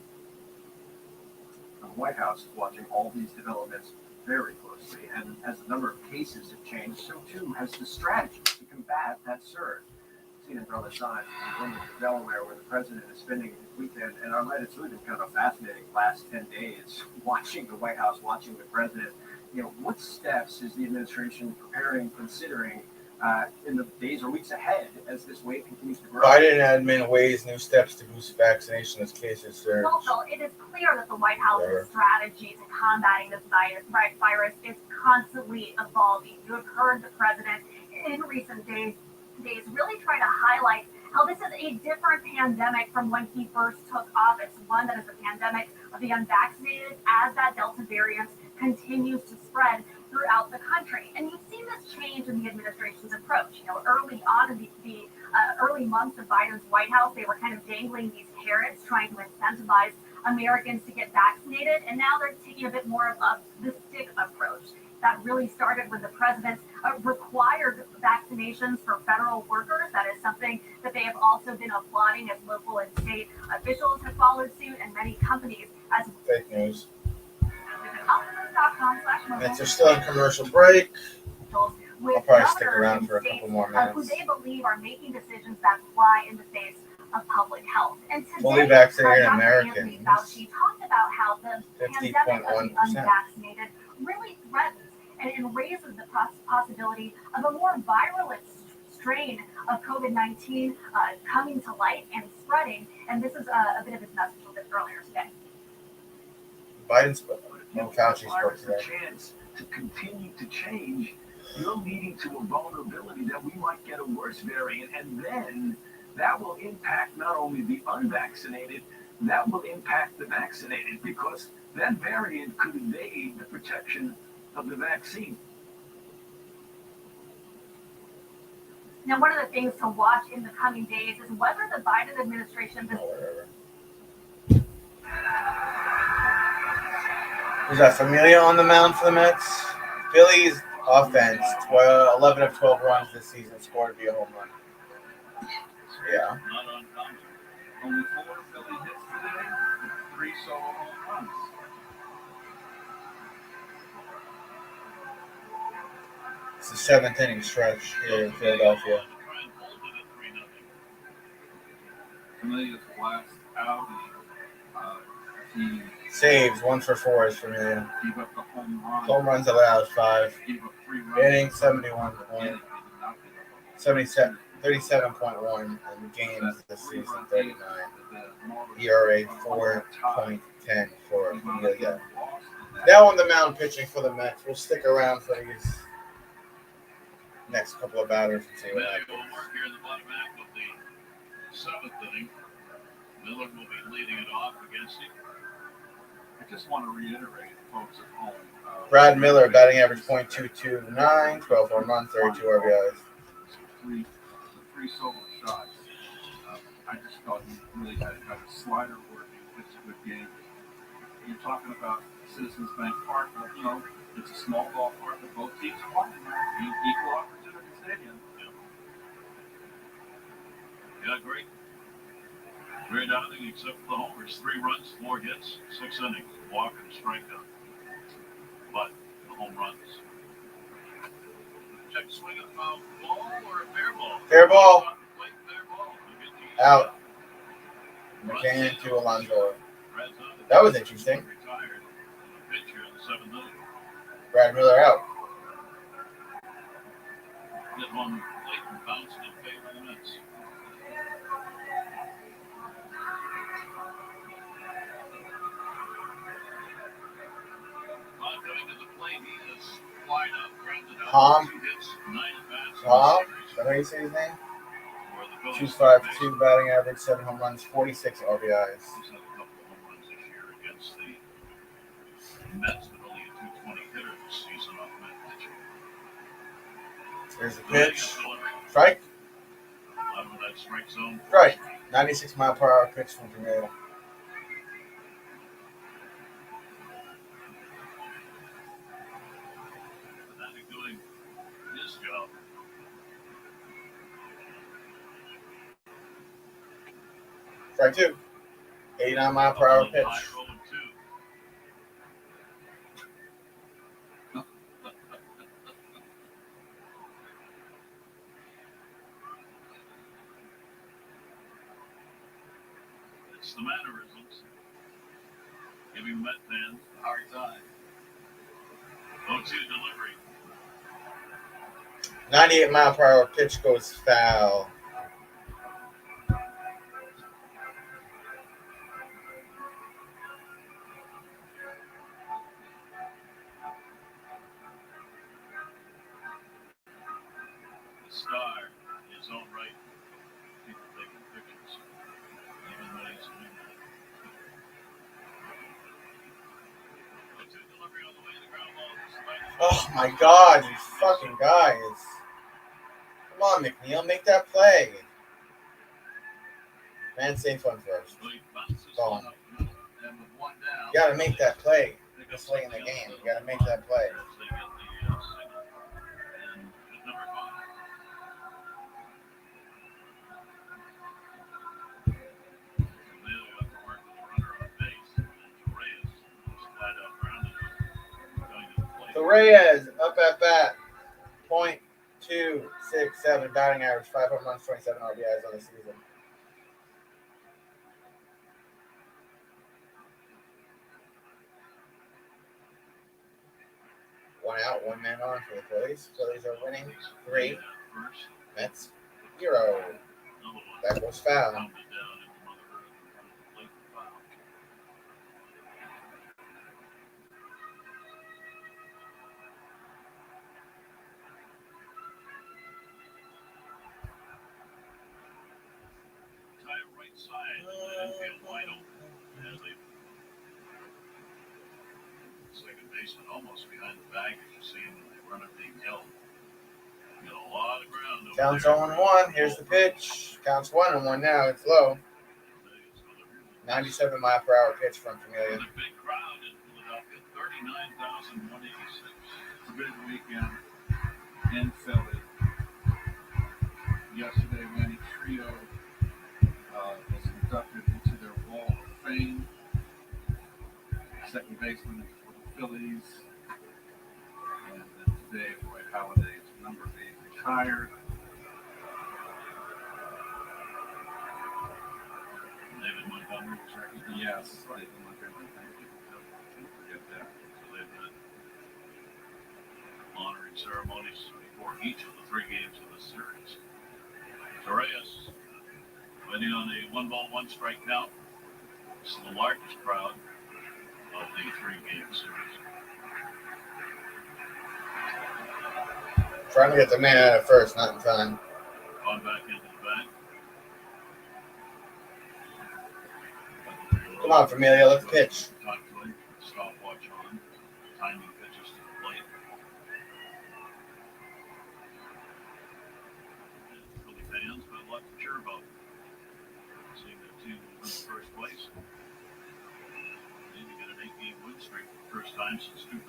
The White House is watching all these developments very closely, and as the number of cases have changed, so too has the strategy to combat that surge. Seen it on the side in Wilmington, Delaware, where the president is spending his weekend, and it's really been kind of a fascinating last 10 days watching the White House, watching the president. You know, what steps is the administration preparing, considering in the days or weeks ahead as this wave continues to grow? Biden admin weighs new steps to boost vaccination as cases surge. Also, it is clear that the White House's strategy to combating this virus is constantly evolving. You have heard the president in recent days really try to highlight how this is a different pandemic from when he first took office, one that is a pandemic of the unvaccinated as that Delta variant continues to spread. throughout the country. And you've seen this change in the administration's approach. Early on in the early months of Biden's White House, they were kind of dangling these carrots, trying to incentivize Americans to get vaccinated, and now they're taking a bit more of the stick approach. That really started when the president required vaccinations for federal workers. That is something that they have also been applauding as local and state officials have followed suit, and many companies as Fake news. Optimus.com/mobile. Mets are still in commercial break. I'll probably stick around for a couple more Who minutes. they believe are making decisions that fly in the face of public health. And today, Fully vaccinated Dr. Americans, Anthony Fauci talked about how the pandemic of the 50.1%. unvaccinated really threatens and raises the possibility of a more virulent strain of COVID-19 coming to light and spreading. And this is a bit of his message a bit earlier today. Biden spoke. Fauci spoke The today. chance to continue to change, you're leading to a vulnerability that we might get a worse variant, and then that will impact not only the unvaccinated, that will impact the vaccinated, because that variant could evade the protection of the vaccine. Now, one of the things to watch in the coming days is whether the Biden administration. Who's that? Familia on the mound for the Mets. Phillies offense, 11 of 12 runs this season, scored via home run. Yeah. Not uncommon. Only 4 Philly hits today, with 3 solo home runs. It's the 7th inning stretch here in Philadelphia. Familia's last out, he Saves, 1 for 4 is Familia. gave up the home run. Home runs allowed, 5. Gave up 3 runs. Inning, 71 point. Inning, 37.1 in games this season, 39. ERA 4.10 for Familia. Now on the mound pitching for the Mets. We'll stick around for these next couple of batters and see what Familia happens. will work here in the bottom half of the 7th inning. Miller will be leading it off against him. I just want to reiterate, folks at home. Brad Miller, batting average .229, 12 home runs, 32 RBIs. Three solo shots. I just thought he really had a slider working. It's a good game. You're talking about Citizens Bank Park. Well, it's a small ballpark, but both teams play. Equal opportunity stadium. Yeah, great. Great outing except for the homers. 3 runs, 4 hits, 6 innings. Walk and strikeout. But the home runs. Check swing of foul ball or a fair ball? Fair ball. Fair ball. Out. McCann to Alonso. That was interesting. Retired. Pitch here in the 7th inning. Brad Miller out. Hit one late and bounced in favor of the Mets. Coming to the plate, he is wide up, grounded out. Hom. 2 hits, 9 at-bats. Hom? Is that how you say his name? 2.52 batting average, 7 home runs, 46 RBIs. He's had a couple of home runs this year against the Mets, but only a .220 hitter this season off Met pitching. Here's the pitch. Strike. Out of that strike zone. Strike. 96 mile per hour pitch from Jamil. Fanatic doing his job. Strike 2. 89 mile per hour pitch. High roll 2. It's the mannerisms. Giving Met fans a hard time. 0-2 delivery. 98 mile per hour pitch goes foul. The star in his own right. People taking pictures. Even when he's doing that. 0-2 delivery on the way to the ground ball. Oh my God, you fucking guys. Come on, McNeil, make that play. Man, safe on first. Boom. You gotta make that play. This late in the game, you gotta make that play. So Reyes up at bat, .267 batting average, 5 home runs, 27 RBIs on the season. One out, one man on for the Phillies. Phillies are winning 3. Mets 0. That was foul. Right side, infield wide open. Second baseman almost behind the bag, as you see him when they run it being held. Got a lot of ground over Counts there. 0-1. Here's the pitch. Counts 1-1 now. It's low. 97 mile per hour pitch from Familia. A big crowd in Philadelphia, 39,186. It's a big weekend in Philly. Yesterday, Manny Trio was inducted into their Wall of Fame. Second baseman for the Phillies. And then today, Roy Halladay's number 8 retired. David Montgomery was recognized. Yes, David Montgomery. Thank you. Don't forget that. So they've had honoring ceremonies before each of the 3 games of the series. Torres waiting on a 1-ball, 1-strike count. This is the largest crowd of the 3-game series. Trying to get the man out at first, not in time. On back into the bag. Come on, Familia, let's pitch. Stopwatch on. Timing pitches to the plate. Philly fans got a lot to cheer about. Seeing their team in first place. They need to get an 8-game win streak for the first time since 2011.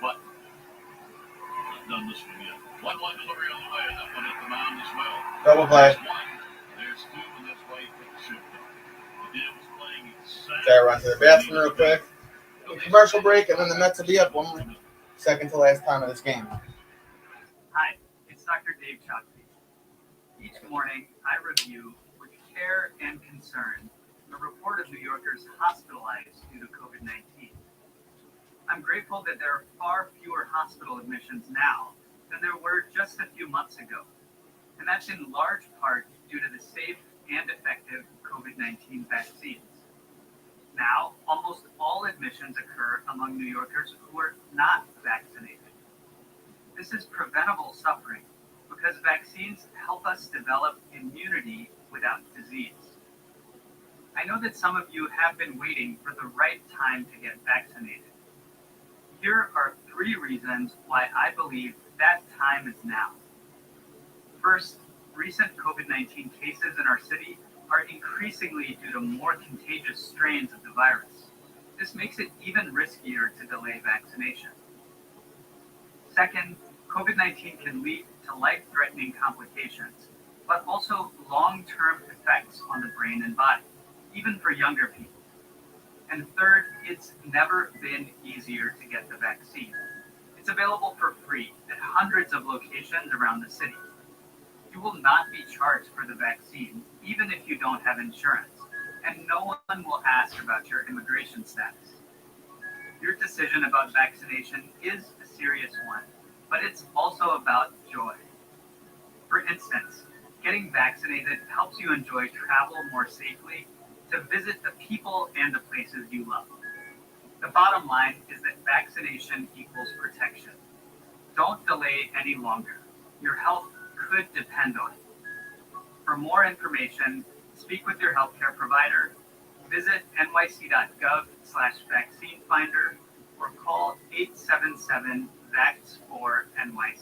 But not done this one yet. 1-1 delivery on the way, and that one at the mound as well. Double play. There's 1, there's 2, and that's why he put the shift on. The deal was playing exactly. Gotta run to the bathroom real quick. Commercial break, and then the Mets will be up 1 second to last time of this game. Hi, it's Dr. Dave Chokshi. Each morning, I review, with care and concern, a report of New Yorkers hospitalized due to COVID-19. I'm grateful that there are far fewer hospital admissions now than there were just a few months ago. And that's in large part due to the safe and effective COVID-19 vaccines. Now, almost all admissions occur among New Yorkers who are not vaccinated. This is preventable suffering because vaccines help us develop immunity without disease. I know that some of you have been waiting for the right time to get vaccinated. Here are 3 reasons why I believe that time is now. First, recent COVID-19 cases in our city are increasingly due to more contagious strains of the virus. This makes it even riskier to delay vaccination. Second, COVID-19 can lead to life-threatening complications, but also long-term effects on the brain and body, even for younger people. And third, it's never been easier to get the vaccine. It's available for free at hundreds of locations around the city. You will not be charged for the vaccine, even if you don't have insurance, and no one will ask about your immigration status. Your decision about vaccination is a serious one, but it's also about joy. For instance, getting vaccinated helps you enjoy travel more safely, to visit the people and the places you love. The bottom line is that vaccination equals protection. Don't delay any longer. Your health could depend on it. For more information, speak with your healthcare provider. Visit nyc.gov/vaccine finder or call 877-VEX4NYC.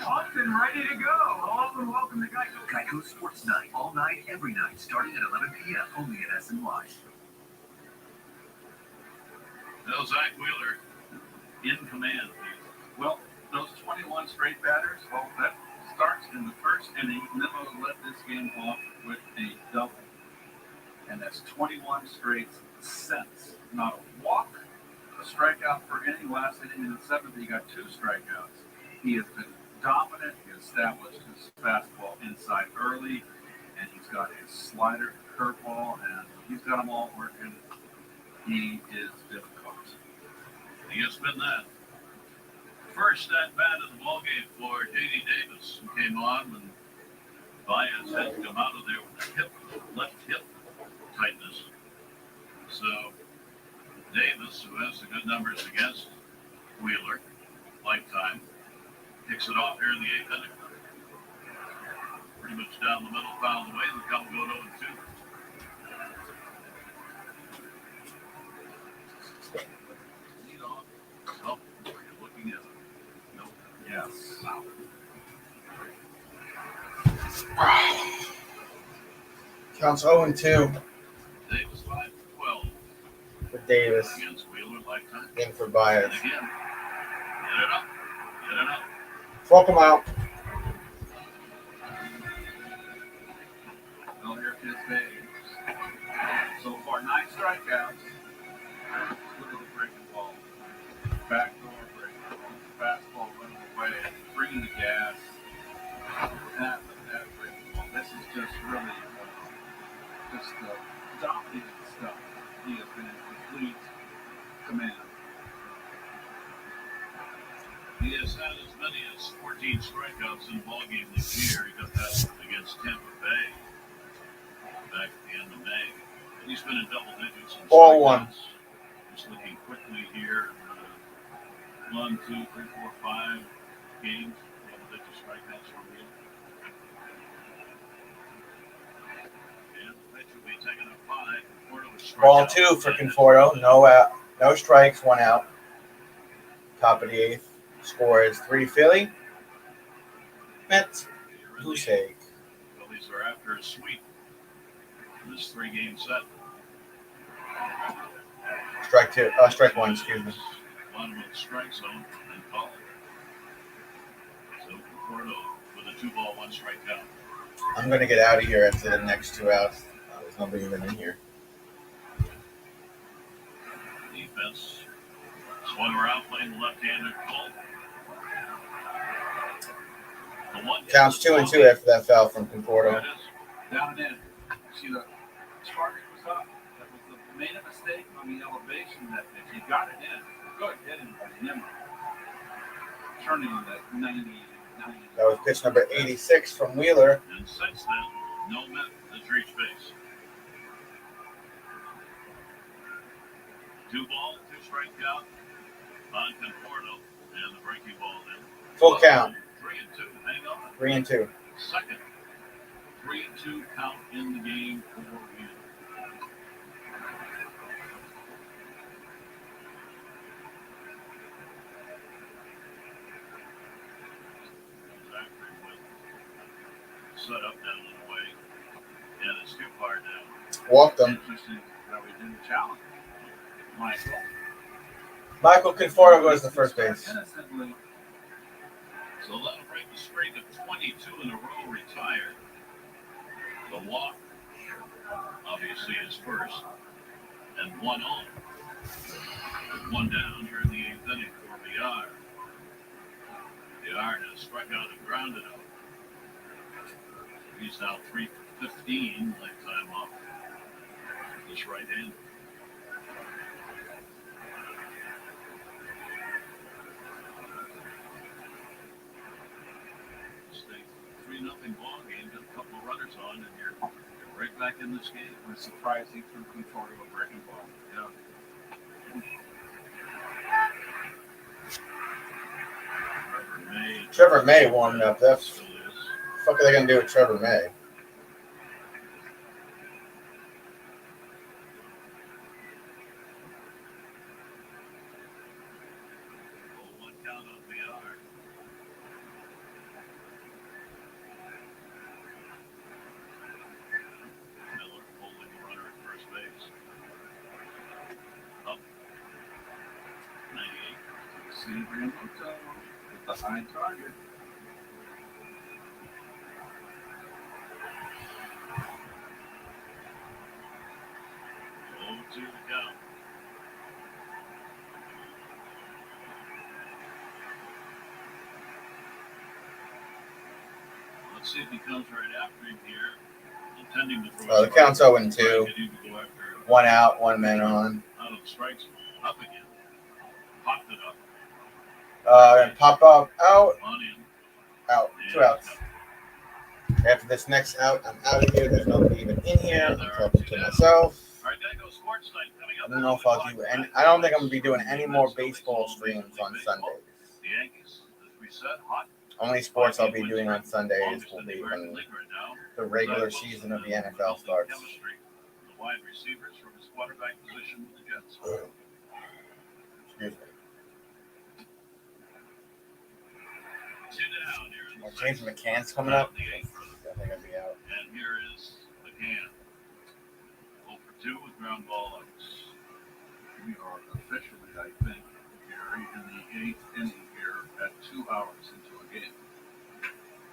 Up and ready to go. Hello and welcome to Geico. Geico Sports Night. All night, every night, starting at 11 p.m. Only at SNY. Now Zach Wheeler in command. Well, those 21 straight batters, well, that starts in the first inning. Nimmo led this game off with a double. And that's 21 straight since. Not a walk, a strikeout per inning. Last inning in the seventh, he got 2 strikeouts. He has been dominant. He established his fastball inside early, and he's got his slider, curveball, and he's got them all working. He is difficult. He has been that. First at bat of the ballgame for J.D. Davis, who came on when Baez had come out of there with left hip tightness. So Davis, who has the good numbers against Wheeler, lifetime, kicks it off here in the 8th inning. Pretty much down the middle, fouled away. The count will go 0-2. Lead off. Oh, you're looking at it. Nope. Yes. Wow. Counts 0-2 Davis 5-12 for Davis. against Wheeler, lifetime. In for Baez. And again, get it up. Get it up. Walk him out. Well, here is Davis. So far, 9 strikeouts. Look at the breaking ball. Backdoor breaking ball. Fastball running away. Bringing the gas. That breaking ball. This is just really dominating stuff. He has been in complete command. He has had as many as 14 strikeouts in a ballgame this year. He got that against Tampa Bay back at the end of May. He's been in double digits in Ball one. strikeouts. Just looking quickly here. 1, 2, 3, 4, 5 games. Double-digit strikeouts from him. And the pitch will be taken up 5. Conforto is struck Ball out. 2 for Conforto. No out. No strikes. 1 out. Top of the 8th. Score is 3 Philly. Mets. Goose egg. Phillies are after a sweep in this 3-game set. Strike 1, excuse me. One with strike zone and call. So Conforto with a 2-ball, 1 strike count. I'm going to get out of here after the next 2 outs. There's nobody even in here. Defense swung around playing the left-handed call. The one Counts 2-2 after that foul from Conforto. There it is. Down and in. See, the target was up. That was the made a mistake on the elevation that he got it in. Good hitting by Nimmo. Turning on that 90. That was pitch number 86 from Wheeler. And since then, no Met has reached base. 2-ball, 2 strike count on Conforto, and the breaking ball in. Full count. 3-2. Hang on. 3-2. Second 3-2 count in the game for Wheeler. Zachary with set up down and away, and it's too far down. Walked him. Interesting that we didn't challenge Michael Conforto goes to first base. Innocently. So that'll break the streak of 22 in a row retired. The walk, obviously, is first, and 1 on. 1 down here in the 8th inning for VR. VR has struck out and grounded out. He's now 315 lifetime off this right hand. Stay 3-0 ball game, got a couple of runners on, and you're right back in this game. It's surprising through Conforto a breaking ball. Yeah. Trevor May warming up. That's Still is. what the fuck are they going to do with Trevor May? Adrian Moto with the high target. 0-2 to count. Let's see if he comes right after him here. Intending to throw. The count's 0-2. Getting to go after 1 out, 1 man on. out of strikes. Up again. Popped it up. Pop up, out, On in. out. 2 outs. After this next out, I'm out of here. There's nobody even in here. I'm talking to myself. All right, Dago Sports Night coming up. I don't know if I'll do any. I don't think I'm gonna be doing any more baseball streams on Sundays. The Yankees, as we said, hot. Only sports I'll be doing on Sundays will be when the regular season of the NFL starts. Chemistry. The wide receivers from his quarterback position with the Jets. Excuse me. Two down here. James McCann's coming up. The eighth. I think I'll be out. And here is McCann. 0 for 2 with ground ball outs. We are officially, I think, Gary, in the 8th inning here at 2 hours into a game.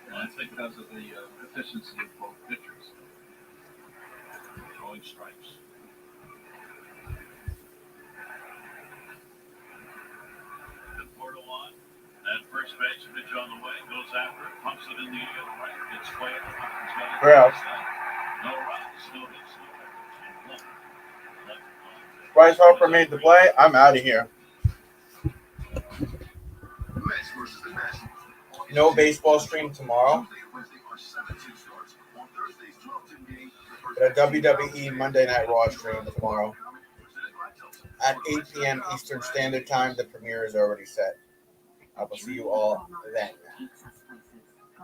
And I think because of the efficiency of both pitchers. Throwing strikes. And Porto on. At first base, pitch on the way, goes after it, pumps it in the air, right, gets way up. We're out. No runs, no hits, no errors, and 1 left on. Bryce Harper made the play. I'm out of here. Mets versus the Nationals. No baseball stream tomorrow. Tuesday and Wednesday are 7-2 starts. On Thursday's 12-2 game, But a WWE Monday Night Raw stream tomorrow at 8 p.m. Eastern Standard Time. The premiere is already set. I will see you all then.